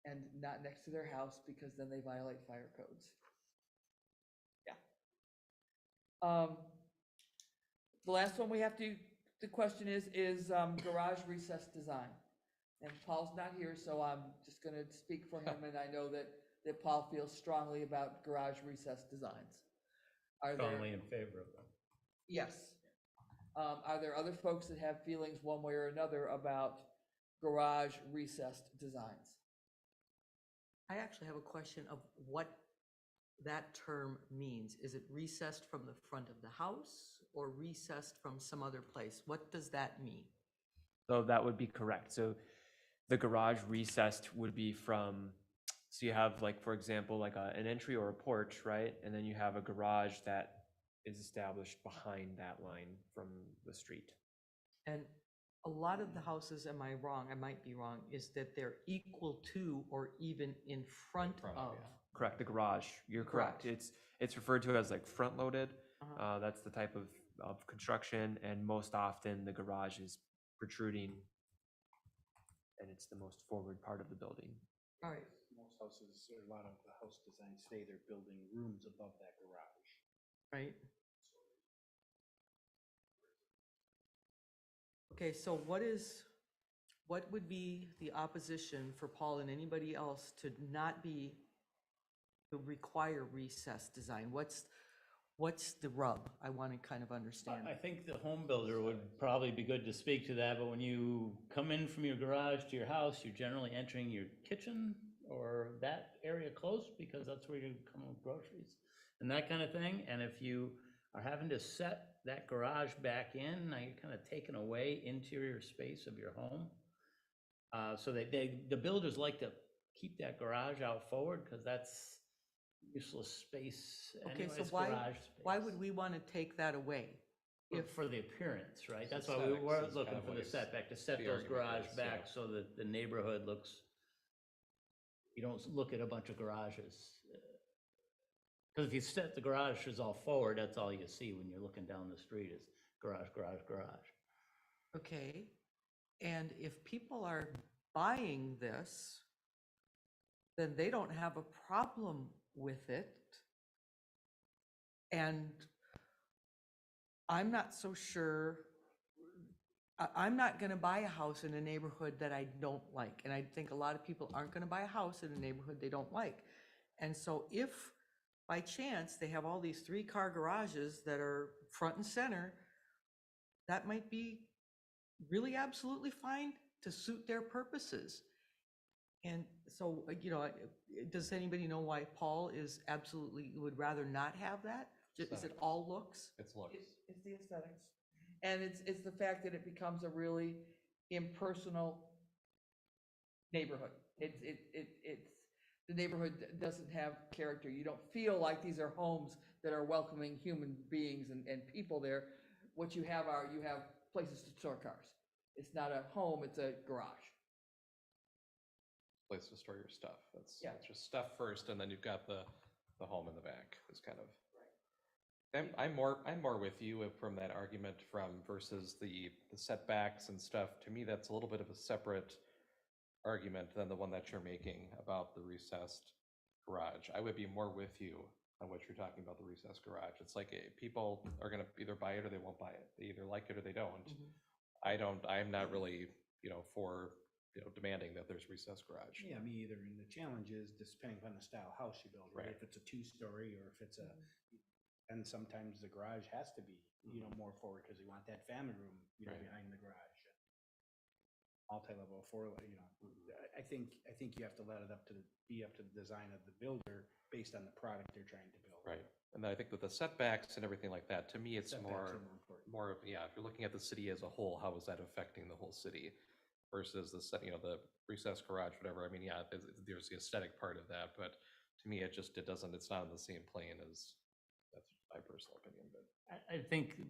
And not next to their house because then they violate fire codes. Yeah. The last one we have to, the question is garage recess design. And Paul's not here, so I'm just gonna speak for him, and I know that Paul feels strongly about garage recess designs. Are there? Strongly in favor of them. Yes. Are there other folks that have feelings one way or another about garage recessed designs? I actually have a question of what that term means. Is it recessed from the front of the house or recessed from some other place? What does that mean? So that would be correct. So the garage recessed would be from, so you have like, for example, like an entry or a porch, right? And then you have a garage that is established behind that line from the street. And a lot of the houses, am I wrong? I might be wrong, is that they're equal to or even in front of. Correct, the garage, you're correct. Garage. It's referred to as like front-loaded. Uh-huh. That's the type of construction, and most often the garage is protruding and it's the most forward part of the building. All right, Most houses, or a lot of the house designs say they're building rooms above that garage. right. Okay, so what would be the opposition for Paul and anybody else to not be, to require recess design? What's the rub? I want to kind of understand. I think the home builder would probably be good to speak to that, but when you come in from your garage to your house, you're generally entering your kitchen or that area close because that's where you come with groceries and that kind of thing. And if you are having to set that garage back in, now you're kind of taking away interior space of your home. So the builders like to keep that garage out forward because that's useless space Okay, anyways, so why garage would space. we want to take that away? If, For the appearance, right? That's why we Aesthetics were is kind looking of for what the it's- setback, to set the those argument garage is, yeah. back so that the neighborhood looks, you don't look at a bunch of garages. Because if you set the garages all forward, that's all you see when you're looking down the street is garage, garage, garage. okay, and if people are buying this, then they don't have a problem with it. And I'm not so sure, I'm not gonna buy a house in a neighborhood that I don't like. And I think a lot of people aren't gonna buy a house in a neighborhood they don't like. And so if by chance they have all these 3-car garages that are front and center, that might be really absolutely fine to suit their purposes. And so, you know, does anybody know why Paul is absolutely, would rather not have that? Is it all looks? It's looks. It's the aesthetics. And it's the fact that it becomes a really impersonal neighborhood. It's, the neighborhood doesn't have character. You don't feel like these are homes that are welcoming human beings and people there. What you have places to store cars. It's not a home, it's a garage. Place to store your stuff. That's, Yeah. that's just stuff first, and then you've got the home in the back is kind of. I'm more with you from that argument from versus the setbacks and stuff. To me, that's a little bit of a separate argument than the one that you're making about the recessed garage. I would be more with you on what you're talking about, the recessed garage. It's like people are gonna either buy it or they won't buy it. They either like it or they don't. I'm not really, for, demanding that there's recessed garage. Yeah, me either. And the challenge is just depending on the style house you build, right? Right. If it's a 2-story or if it's and sometimes the garage has to be, more forward because you want that family room, Right. behind the garage. Multi-level, I think you have to let it be up to the design of the builder based on the product they're trying to build. Right. And then I think with the setbacks and everything like that, to me, it's Setbacks are more important. more of, if you're looking at the city as a whole, how is that affecting the whole city? Versus the recessed garage, whatever. I mean, there's the aesthetic part of that, but to me, it's not on the same plane as, that's my personal opinion, but. I think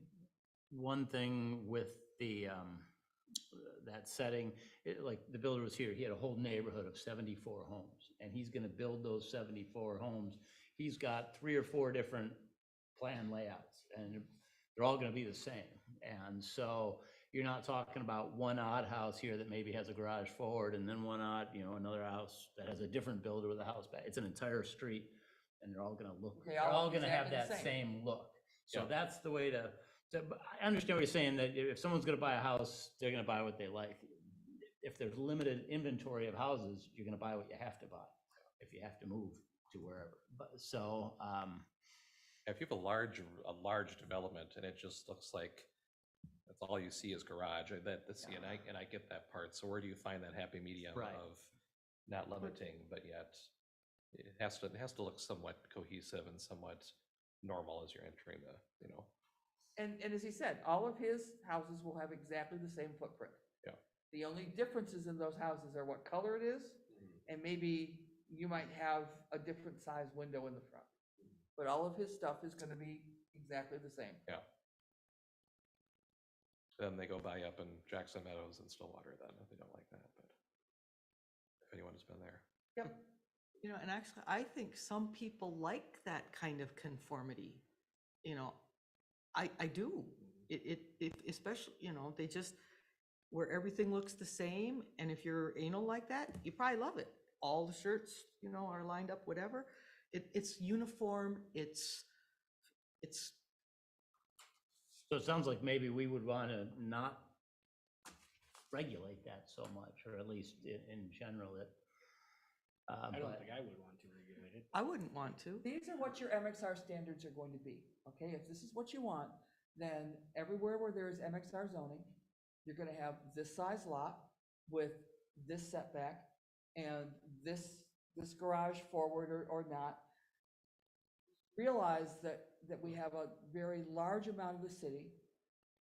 one thing with that setting, like the builder was here, he had a whole neighborhood of 74 homes, and he's gonna build those 74 homes. He's got 3 or 4 different plan layouts, and they're all gonna be the same. And so you're not talking about one odd house here that maybe has a garage forward, and then one odd, another house that has a different builder with a house back. It's an entire street, and they're all gonna look, Okay, they're all all gonna have exactly the that same. same look. So Yeah. that's the way to, but I understand what you're saying, that if someone's gonna buy a house, they're gonna buy what they like. If there's limited inventory of houses, you're gonna buy what you have to buy, if you have to move to wherever. But so, If you have a large development and it just looks like that's all you see is garage, and I get that part. So where do you find that happy medium Right. of not limiting, but yet it has to look somewhat cohesive and somewhat normal as you're entering the. And as he said, all of his houses will have exactly the same footprint. Yeah. The only differences in those houses are what color it is, and maybe you might have a different size window in the front. But all of his stuff is gonna be exactly the same. Then they go buy up in Jackson Meadows and Stillwater then, if they don't like that, but if anyone has been there. Yep. And actually, I think some people like that kind of conformity. I do. It especially, they just, where everything looks the same, and if you're anal like that, you probably love it. All the shirts, are lined up, whatever. It's uniform, it's so it sounds like maybe we would wanna not regulate that so much, or at least in general, that. I don't but- think I would want to regulate it. I wouldn't want to. These are what your MXR standards are going to be, okay? If this is what you want, then everywhere where there is MXR zoning, you're gonna have this size lot with this setback and this garage forward or not. Realize that we have a very large amount of the city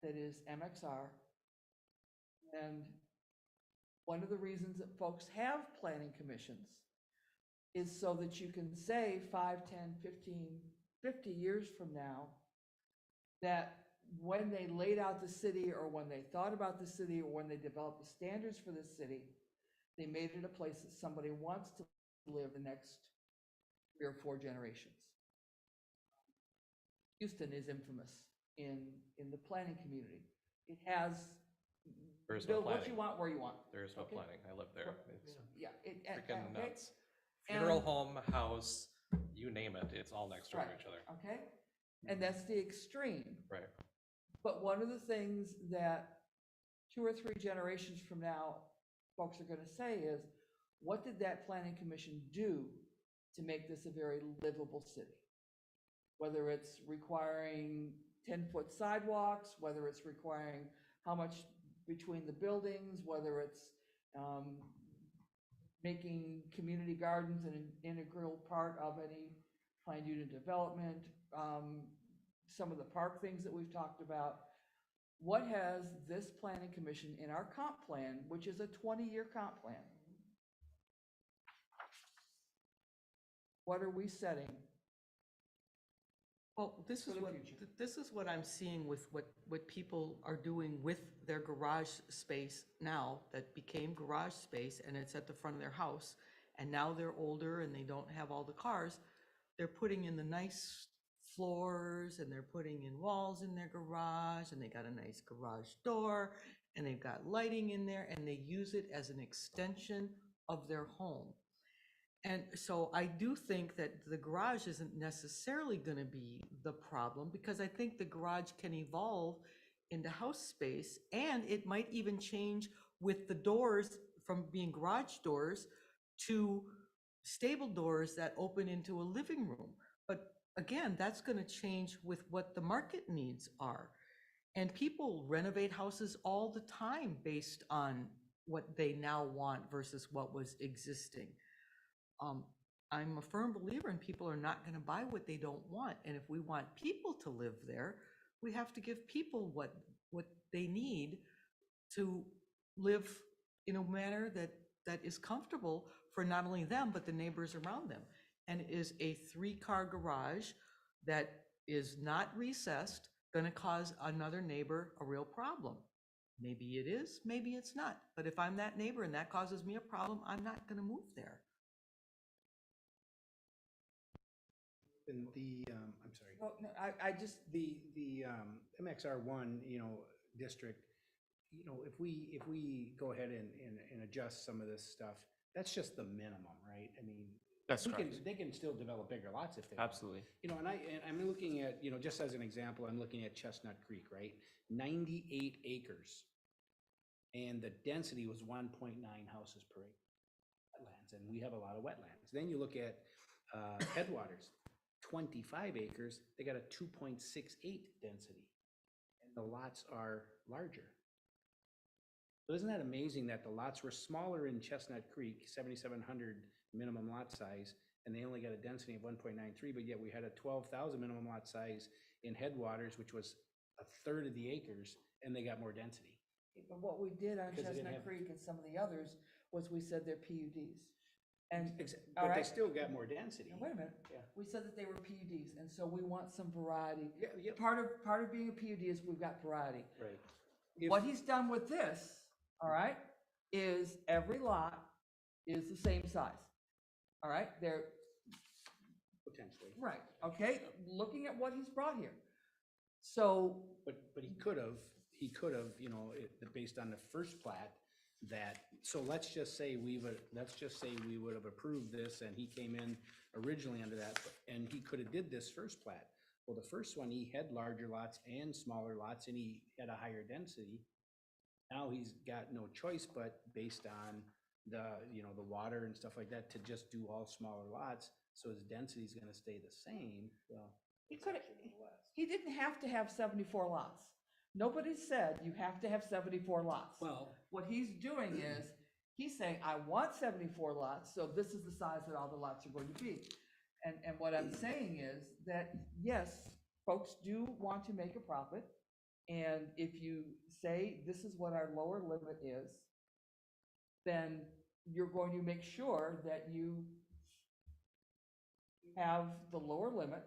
that is MXR. And one of the reasons that folks have planning commissions is so that you can say 5, 10, 15, 50 years from now, that when they laid out the city, or when they thought about the city, or when they developed the standards for the city, they made it a place that somebody wants to live the next 3 or 4 generations. Houston is infamous in the planning community. It has, There is no build what you planning. want where you want. There is no Okay. planning. I live there. It's Yeah. freaking Okay? nuts. Funeral And- home, house, you name it, it's all next door to Right. each other. Okay? And that's the extreme. Right. But one of the things that 2 or 3 generations from now, folks are gonna say is, what did that planning commission do to make this a very livable city? Whether it's requiring 10-foot sidewalks, whether it's requiring how much between the buildings, whether it's making community gardens an integral part of any planned unit development, some of the park things that we've talked about. What has this planning commission in our comp plan, which is a 20-year comp plan? What are we setting? Well, this For is the what, future. this is what I'm seeing with what people are doing with their garage space now that became garage space and it's at the front of their house. And now they're older and they don't have all the cars. They're putting in the nice floors and they're putting in walls in their garage and they got a nice garage door and they've got lighting in there and they use it as an extension of their home. And so I do think that the garage isn't necessarily going to be the problem because I think the garage can evolve into house space and it might even change with the doors from being garage doors to stable doors that open into a living room. But again, that's going to change with what the market needs are. And people renovate houses all the time based on what they now want versus what was existing. I'm a firm believer in people are not going to buy what they don't want. And if we want people to live there, we have to give people what they need to live in a manner that is comfortable for not only them, but the neighbors around them. And is a 3-car garage that is not recessed going to cause another neighbor a real problem? Maybe it is, maybe it's not. But if I'm that neighbor and that causes me a problem, I'm not going to move there. And I'm sorry, Oh, no, I just, the MXR1, district, if we go ahead and adjust some of this stuff, that's just the minimum, right? I mean, That's we can, correct. they can still develop bigger lots if they want. Absolutely. And I'm looking at, just as an example, I'm looking at Chestnut Creek, right? 98 acres. And the density was 1.9 houses per acre. Wetlands, and we have a lot of wetlands. Then you look at Headwaters, 25 acres, they got a 2.68 density. And the lots are larger. So isn't that amazing that the lots were smaller in Chestnut Creek, 7,700 minimum lot size, and they only got a density of 1.93, but yet we had a 12,000 minimum lot size in Headwaters, which was a third of the acres, and they got more density. but what we did on Because they didn't Chestnut have- Creek and some of the others was we said they're PUDs. And, all But they right, still got more density. now wait a minute, Yeah. we said that they were PUDs, and so we want some variety. Yeah, Part of being a PUD is we've got variety. right. What he's done with this, all right, is every lot is the same size. All right, they're, Potentially. right, okay, looking at what he's brought here. So, But he could have, based on the first plat, so let's just say we would have approved this and he came in originally under that, and he could have did this first plat. Well, the first one, he had larger lots and smaller lots and he had a higher density. Now he's got no choice but based on the water and stuff like that to just do all smaller lots. So his density is gonna stay the same. Well, he could have, he didn't have to have 74 lots. Nobody said you have to have 74 lots. well, What he's doing is, he's saying, I want 74 lots, so this is the size that all the lots are going to be. And what I'm saying is that, yes, folks do want to make a profit. And if you say, this is what our lower limit is, then you're going to make sure that you have the lower limit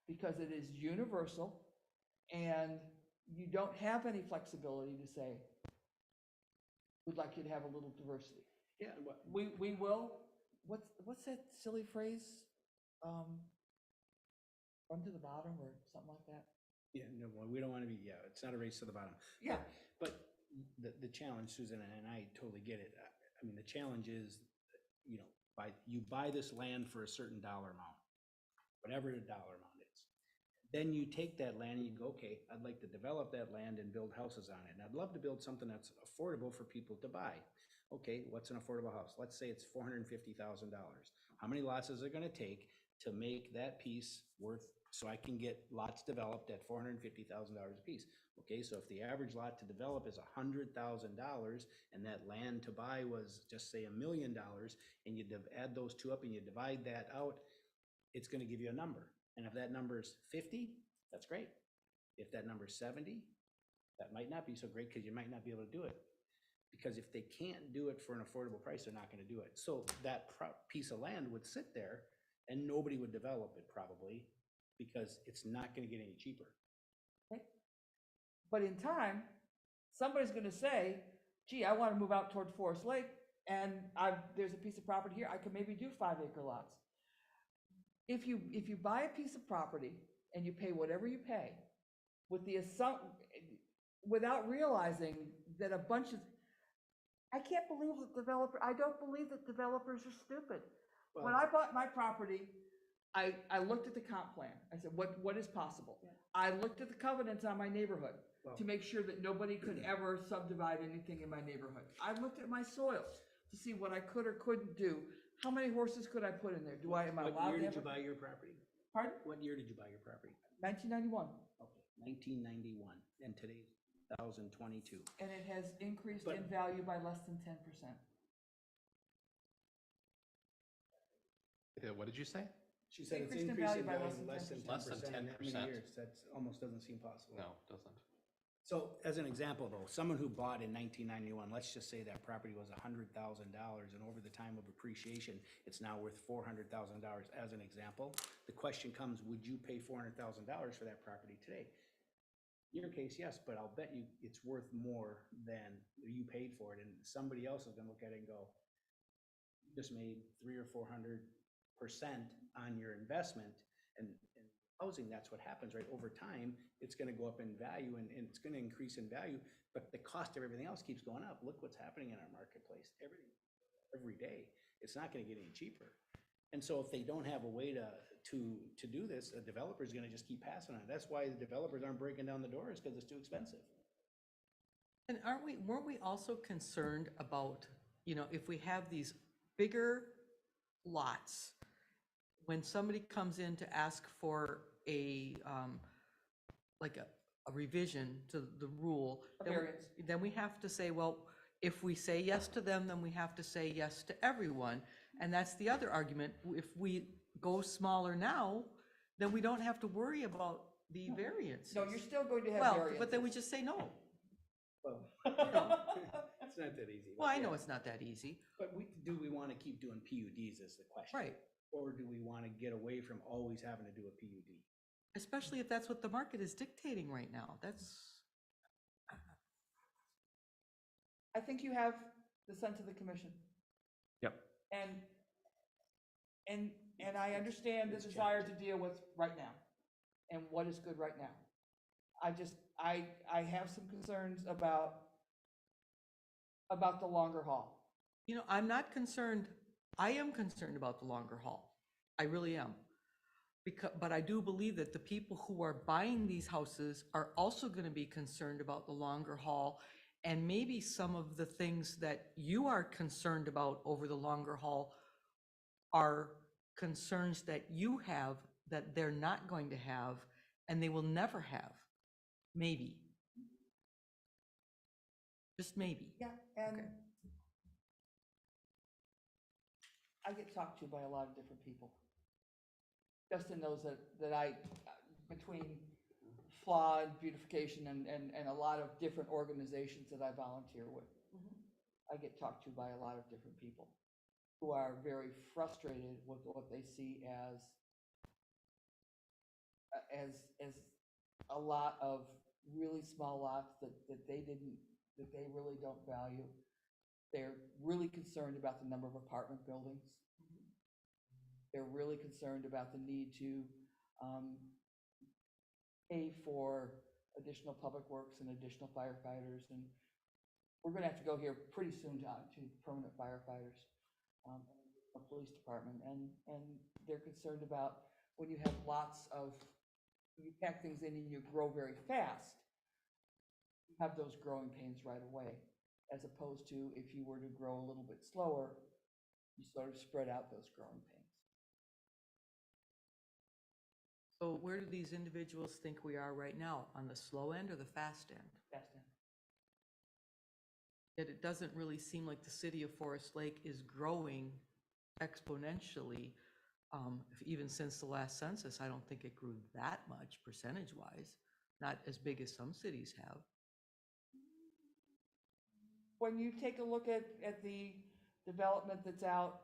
because it is universal and you don't have any flexibility to say, we'd like you to have a little diversity. yeah, We will, what's that silly phrase? Run to the bottom or something like that? yeah, no, well, we don't wanna be, it's not a race to the bottom. Yeah. But the challenge, Susan, and I totally get it. I mean, the challenge is, you buy this land for a certain dollar amount, whatever the dollar amount is. Then you take that land and you go, okay, I'd like to develop that land and build houses on it. And I'd love to build something that's affordable for people to buy. Okay, what's an affordable house? Let's say it's $450,000. How many lots is it gonna take to make that piece worth, so I can get lots developed at $450,000 a piece? Okay, so if the average lot to develop is $100,000 and that land to buy was just say $1 million, and you add those two up and you divide that out, it's gonna give you a number. And if that number is 50, that's great. If that number's 70, that might not be so great because you might not be able to do it. Because if they can't do it for an affordable price, they're not gonna do it. So that piece of land would sit there and nobody would develop it probably because it's not gonna get any cheaper. But in time, somebody's gonna say, gee, I wanna move out toward Forest Lake, and there's a piece of property here, I could maybe do 5-acre lots. If you buy a piece of property and you pay whatever you pay, with the without realizing that a bunch of, I can't believe I don't believe that developers are stupid. When I bought my property, I looked at the comp plan. I said, what is possible? I looked at the covenants on my neighborhood to make sure that nobody could ever subdivide anything in my neighborhood. I looked at my soils to see what I could or couldn't do. How many horses could I put in there? Am I allowed to have? What year did you buy your property? Pardon? What year did you buy your property? 1991. Okay, 1991, and today's 2022. And it has increased But- in value by less than 10%. What did you say? She said it's Increased in increasing value by by less than less than 10%. 10% in that many 10%. years. That's almost doesn't seem possible. No, it doesn't. So as an example though, someone who bought in 1991, let's just say that property was $100,000 and over the time of appreciation, it's now worth $400,000 as an example. The question comes, would you pay $400,000 for that property today? In your case, yes, but I'll bet you it's worth more than you paid for it. And somebody else is gonna look at it and go, you just made 300 or 400% on your investment. And housing, that's what happens, right? Over time, it's gonna go up in value and it's gonna increase in value, but the cost of everything else keeps going up. Look what's happening in our marketplace every day. It's not gonna get any cheaper. And so if they don't have a way to do this, a developer's gonna just keep passing on it. That's why the developers aren't breaking down the doors, because it's too expensive. And weren't we also concerned about, if we have these bigger lots, when somebody comes in to ask for like a revision to the rule, then we have to say, well, if we say yes to them, then we have to say yes to everyone. And that's the other argument. If we go smaller now, then we don't have to worry about the variance. No, you're still going to have Well, variances. but then we just say no. Well, it's not that easy. Well, I know yeah. it's not that easy. But do we want to keep doing PUDs is the question. Right. Or do we want to get away from always having to do a PUD? Especially if that's what the market is dictating right now. I think you have the sense of the commission. Yep. And I understand the It's desire to deal with right now and what is good right now. I have some concerns about the longer haul. I'm not concerned. I am concerned about the longer haul. I really am. But I do believe that the people who are buying these houses are also going to be concerned about the longer haul. And maybe some of the things that you are concerned about over the longer haul are concerns that you have that they're not going to have and they will never have. Maybe. Just maybe. Yeah, and Okay. I get talked to by a lot of different people. Justin knows that I, between FLA and beautification and a lot of different organizations that I volunteer with, I get talked to by a lot of different people who are very frustrated with what they see as a lot of really small lots that they really don't value. They're really concerned about the number of apartment buildings. They're really concerned about the need to pay for additional public works and additional firefighters. And we're gonna have to go here pretty soon to permanent firefighters, a police department. And they're concerned about when you have lots of, you pack things in and you grow very fast, you have those growing pains right away, as opposed to if you were to grow a little bit slower, you sort of spread out those growing pains. So where do these individuals think we are right now? On the slow end or the fast end? Fast end. Yet it doesn't really seem like the city of Forest Lake is growing exponentially. Even since the last census, I don't think it grew that much percentage-wise. not as big as some cities have. When you take a look at the development that's out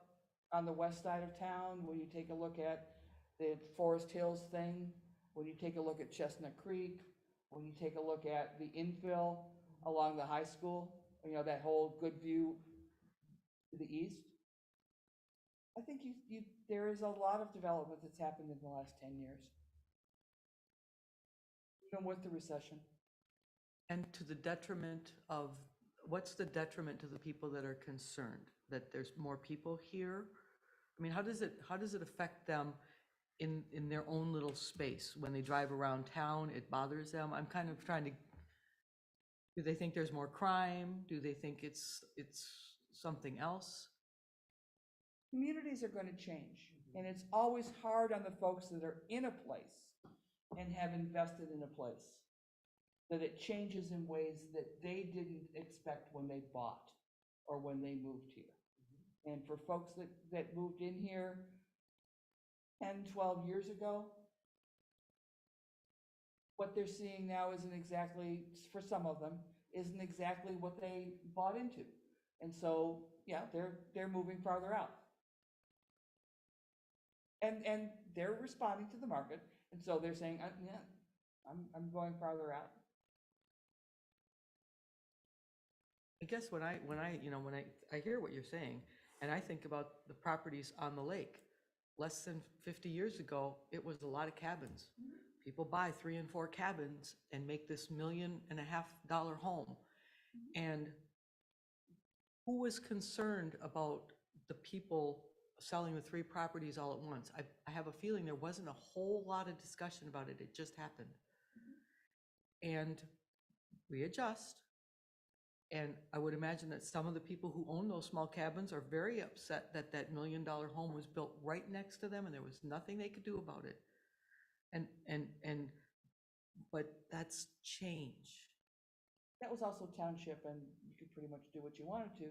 on the west side of town, when you take a look at the Forest Hills thing, when you take a look at Chestnut Creek, when you take a look at the infill along the high school, you know, that whole good view to the east, I think there is a lot of development that's happened in the last 10 years. Even with the recession. And to the detriment of, what's the detriment to the people that are concerned? That there's more people here? I mean, how does it affect them in their own little space? When they drive around town, it bothers them? I'm kind of trying to, do they think there's more crime? Do they think it's something else? Communities are going to change, and it's always hard on the folks that are in a place and have invested in a place, that it changes in ways that they didn't expect when they bought or when they moved here. And for folks that moved in here 10, 12 years ago, what they're seeing now isn't exactly, for some of them, isn't exactly what they bought into. And so, yeah, they're moving farther out. And they're responding to the market, and so they're saying, yeah, I'm going farther out. I guess when I hear what you're saying, and I think about the properties on the lake, less than 50 years ago, it was a lot of cabins. People buy 3 and 4 cabins and make this $1.5 million home. And who was concerned about the people selling the 3 properties all at once? I have a feeling there wasn't a whole lot of discussion about it. It just happened. And we adjust. And I would imagine that some of the people who own those small cabins are very upset that that $1 million home was built right next to them and there was nothing they could do about it. But that's change. That was also township, and you could pretty much do what you wanted to.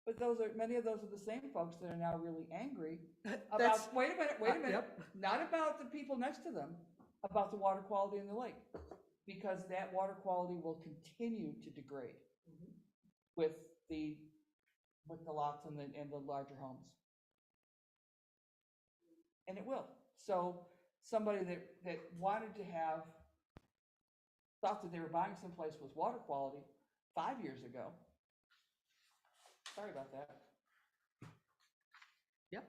But many of those are the same folks that are now really angry That's- about, wait a minute, yep. not about the people next to them, about the water quality in the lake. Because that water quality will continue to degrade with the lots and the larger homes. And it will. So somebody that wanted to have, thought that they were buying someplace with water quality 5 years ago, sorry about that. Yep.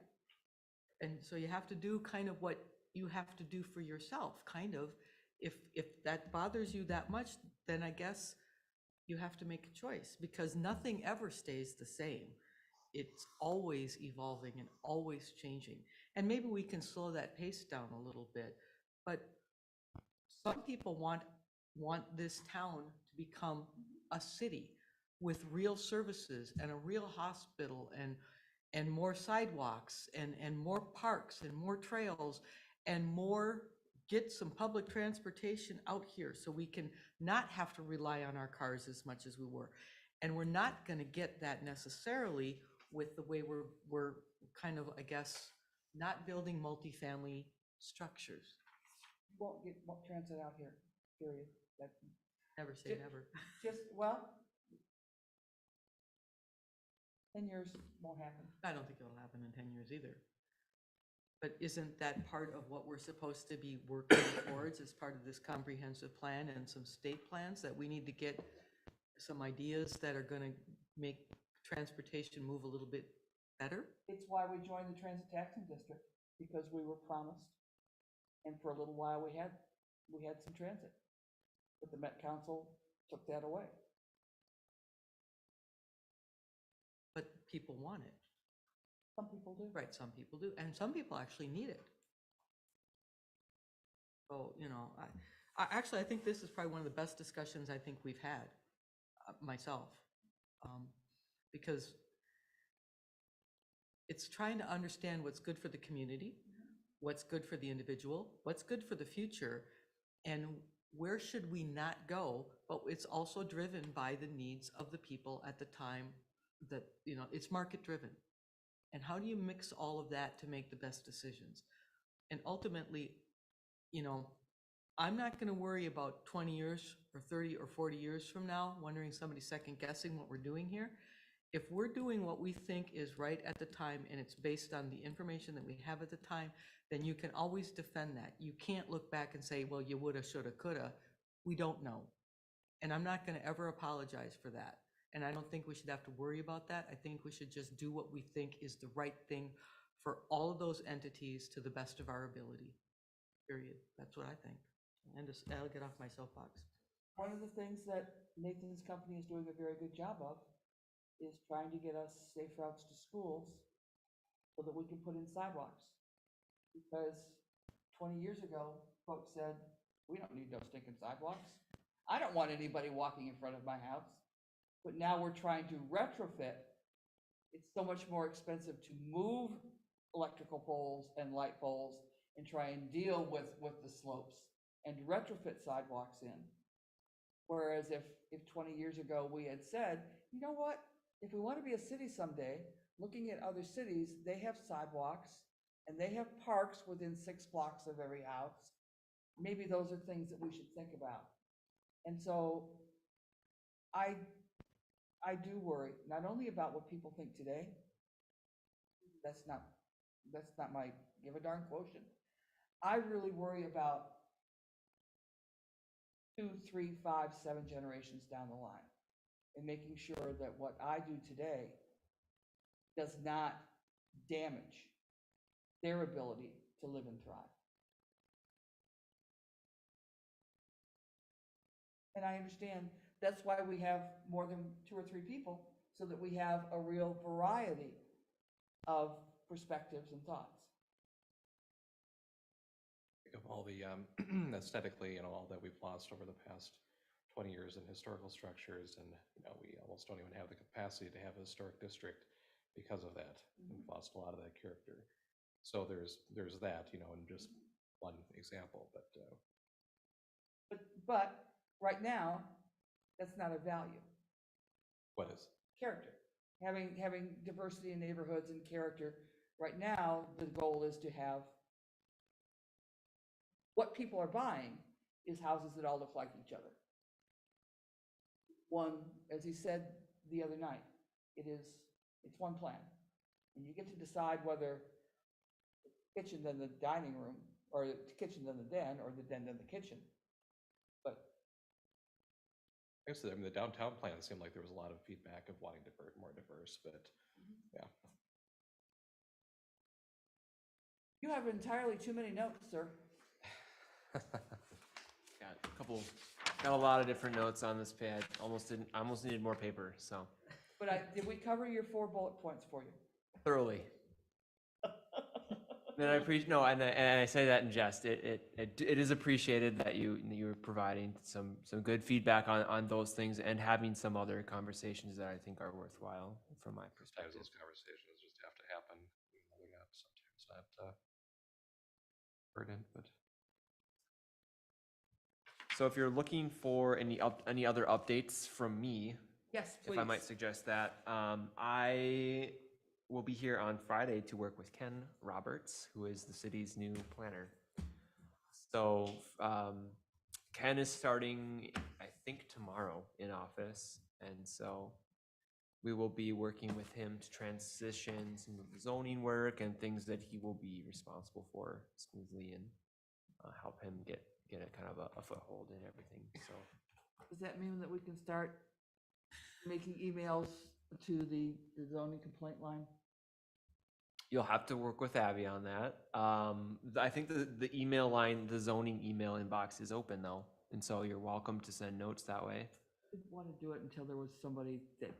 And so you have to do kind of what you have to do for yourself, kind of. If that bothers you that much, then I guess you have to make a choice, because nothing ever stays the same. It's always evolving and always changing. And maybe we can slow that pace down a little bit, but some people want this town to become a city with real services and a real hospital and more sidewalks and more parks and more trails and get some public transportation out here so we can not have to rely on our cars as much as we were. And we're not going to get that necessarily with the way we're kind of, I guess, not building multifamily structures. You won't get transit out here, period. That, Never say never. well, 10 years won't happen. I don't think it'll happen in 10 years either. But isn't that part of what we're supposed to be working towards as part of this comprehensive plan and some state plans, that we need to get some ideas that are going to make transportation move a little bit better? It's why we joined the transit taxing district, because we were promised. And for a little while, we had some transit, but the Met Council took that away. But people want it. Some people do. Right, some people do, and some people actually need it. So, I think this is probably one of the best discussions I think we've had, myself, because it's trying to understand what's good for the community, what's good for the individual, what's good for the future, and where should we not go, but it's also driven by the needs of the people at the time that, it's market driven. And how do you mix all of that to make the best decisions? And ultimately, I'm not gonna worry about 20 years or 30 or 40 years from now, wondering somebody second guessing what we're doing here. If we're doing what we think is right at the time and it's based on the information that we have at the time, then you can always defend that. You can't look back and say, well, you woulda, shoulda, coulda. We don't know. And I'm not gonna ever apologize for that. And I don't think we should have to worry about that. I think we should just do what we think is the right thing for all of those entities to the best of our ability. Period. That's what I think. And just, I'll get off my soapbox. One of the things that Nathan's company is doing a very good job of is trying to get us safe routes to schools so that we can put in sidewalks. Because 20 years ago, folks said, we don't need no stinking sidewalks. I don't want anybody walking in front of my house. But now we're trying to retrofit. It's so much more expensive to move electrical poles and light poles and try and deal with the slopes and retrofit sidewalks in. Whereas if 20 years ago we had said, you know what, if we want to be a city someday, looking at other cities, they have sidewalks and they have parks within 6 blocks of every house. Maybe those are things that we should think about. And so I do worry, not only about what people think today, that's not my give a darn quotient. I really worry about 2, 3, 5, 7 generations down the line and making sure that what I do today does not damage their ability to live and thrive. And I understand that's why we have more than 2 or 3 people, so that we have a real variety of perspectives and thoughts. Think of all the aesthetically, all that we've lost over the past 20 years in historical structures, and we almost don't even have the capacity to have a historic district because of that. We've lost a lot of that character. So there's that, and just one example, But right now, that's not a value. what is? Character. Having diversity in neighborhoods and character. Right now, the goal is to have, what people are buying is houses that all look like each other. One, as he said the other night, it's one plan. And you get to decide whether the kitchen then the dining room, or the kitchen then the den, or the den then the kitchen. But I guess the downtown plan seemed like there was a lot of feedback of wanting more diverse, but yeah. you have entirely too many notes, sir. Got a lot of different notes on this pad. I almost needed more paper, so But did we cover your 4 bullet points for you? thoroughly. And I appreciate, no, and I say that in jest. It is appreciated that you're providing some good feedback on those things and having some other conversations that I think are worthwhile from my Sometimes perspective. those conversations just have to happen. They're not sometimes not pertinent, but So if you're looking for any other updates from me, Yes, please. if I might suggest that, I will be here on Friday to work with Ken Roberts, who is the city's new planner. So Ken is starting, I think, tomorrow in office, and so we will be working with him to transition some of the zoning work and things that he will be responsible for smoothly, and help him get a kind of a foothold in everything. So Does that mean that we can start making emails to the zoning complaint line? you'll have to work with Abby on that. I think the email line, the zoning email inbox is open though, and so you're welcome to send notes that way. I didn't want to do it until there was somebody that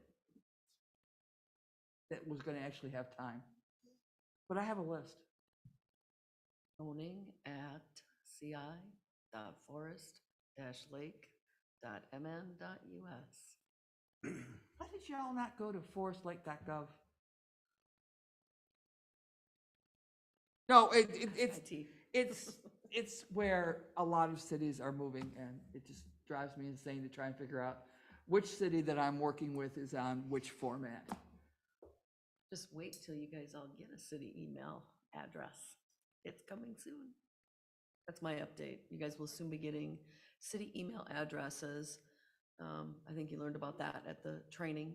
was going to actually have time. But I have a list. Zoning at ci.forest-lake.mn.us. Why did y'all not go to forestlake.gov? No, it's where a lot of cities are moving, and it just drives me insane to try and figure out which city that I'm working with is on which format. Just wait till you guys all get a city email address. It's coming soon. That's my update. You guys will soon be getting city email addresses. I think you learned about that at the training.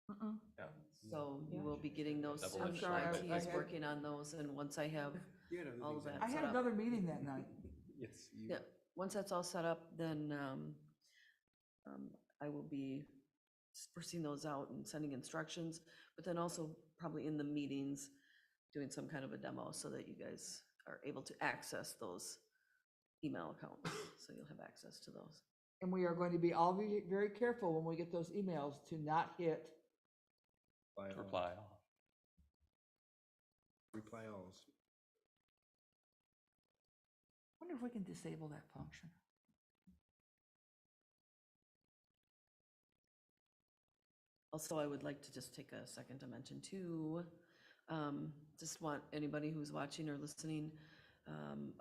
Yeah. So you will be getting those Double soon. I'm sorry, IT I is had- working on those, and once I have all of that I had set up. another meeting that night. Yes. Yeah, once that's all set up, then I will be sprucing those out and sending instructions, but then also probably in the meetings, doing some kind of a demo so that you guys are able to access those email accounts. So you'll have access to those. And we are going to be all very careful when we get those emails to not hit. Reply all. Reply alls. Wonder if we can disable that function. Also, I would like to just take a second to mention too, just want anybody who's watching or listening,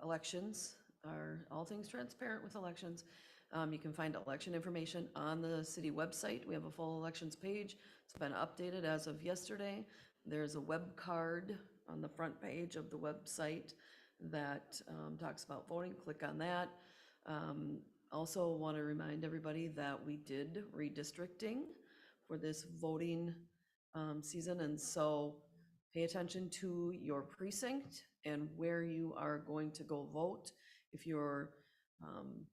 elections are all things transparent with elections. You can find election information on the city website. We have a full elections page. It's been updated as of yesterday. There's a web card on the front page of the website that talks about voting. Click on that. Also want to remind everybody that we did redistricting for this voting season, and so pay attention to your precinct and where you are going to go vote. If you're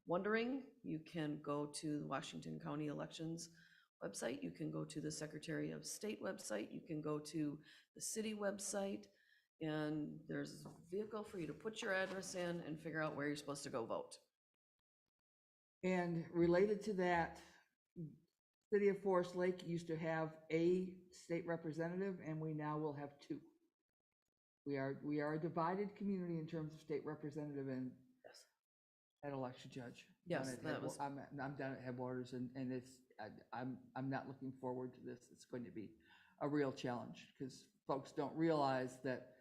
wondering, you can go to the Washington County Elections website, you can go to the Secretary of State website, you can go to the city website, and there's a vehicle for you to put your address in and figure out where you're supposed to go vote. And related to that, City of Forest Lake used to have a state representative, and we now will have two. We are a divided community in terms of state representative and Yes. at election judge. Yes, Down at that was- I'm down at Headwaters, and it's, I'm not looking forward to this. It's going to be a real challenge, because folks don't realize that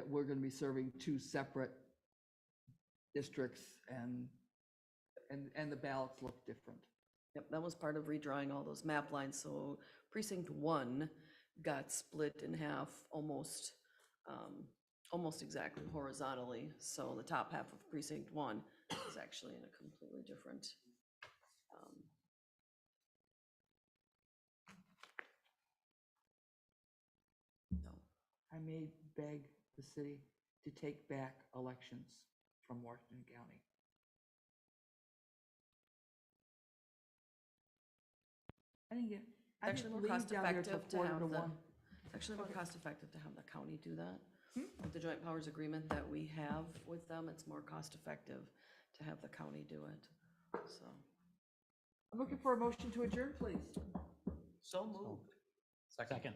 we're gonna be serving two separate districts, and the ballots look different. Yep, that was part of redrawing all those map lines, so precinct 1 got split in half almost exactly horizontally, so the top half of precinct 1 is actually in a completely different. No. I may beg the city to take back elections from Washington County. I didn't Actually more leave cost down there till effective to 1:45. have the, it's actually more cost effective to have the county do that. With the joint powers agreement that we have with them, it's more cost effective to have the county do it, so. I'm looking for a motion to adjourn, please. So moved. Second.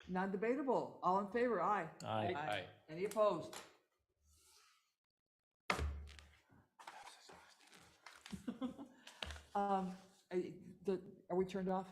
Non-debatable. All in favor? Aye. Aye. Aye. Any opposed? Are we turned off?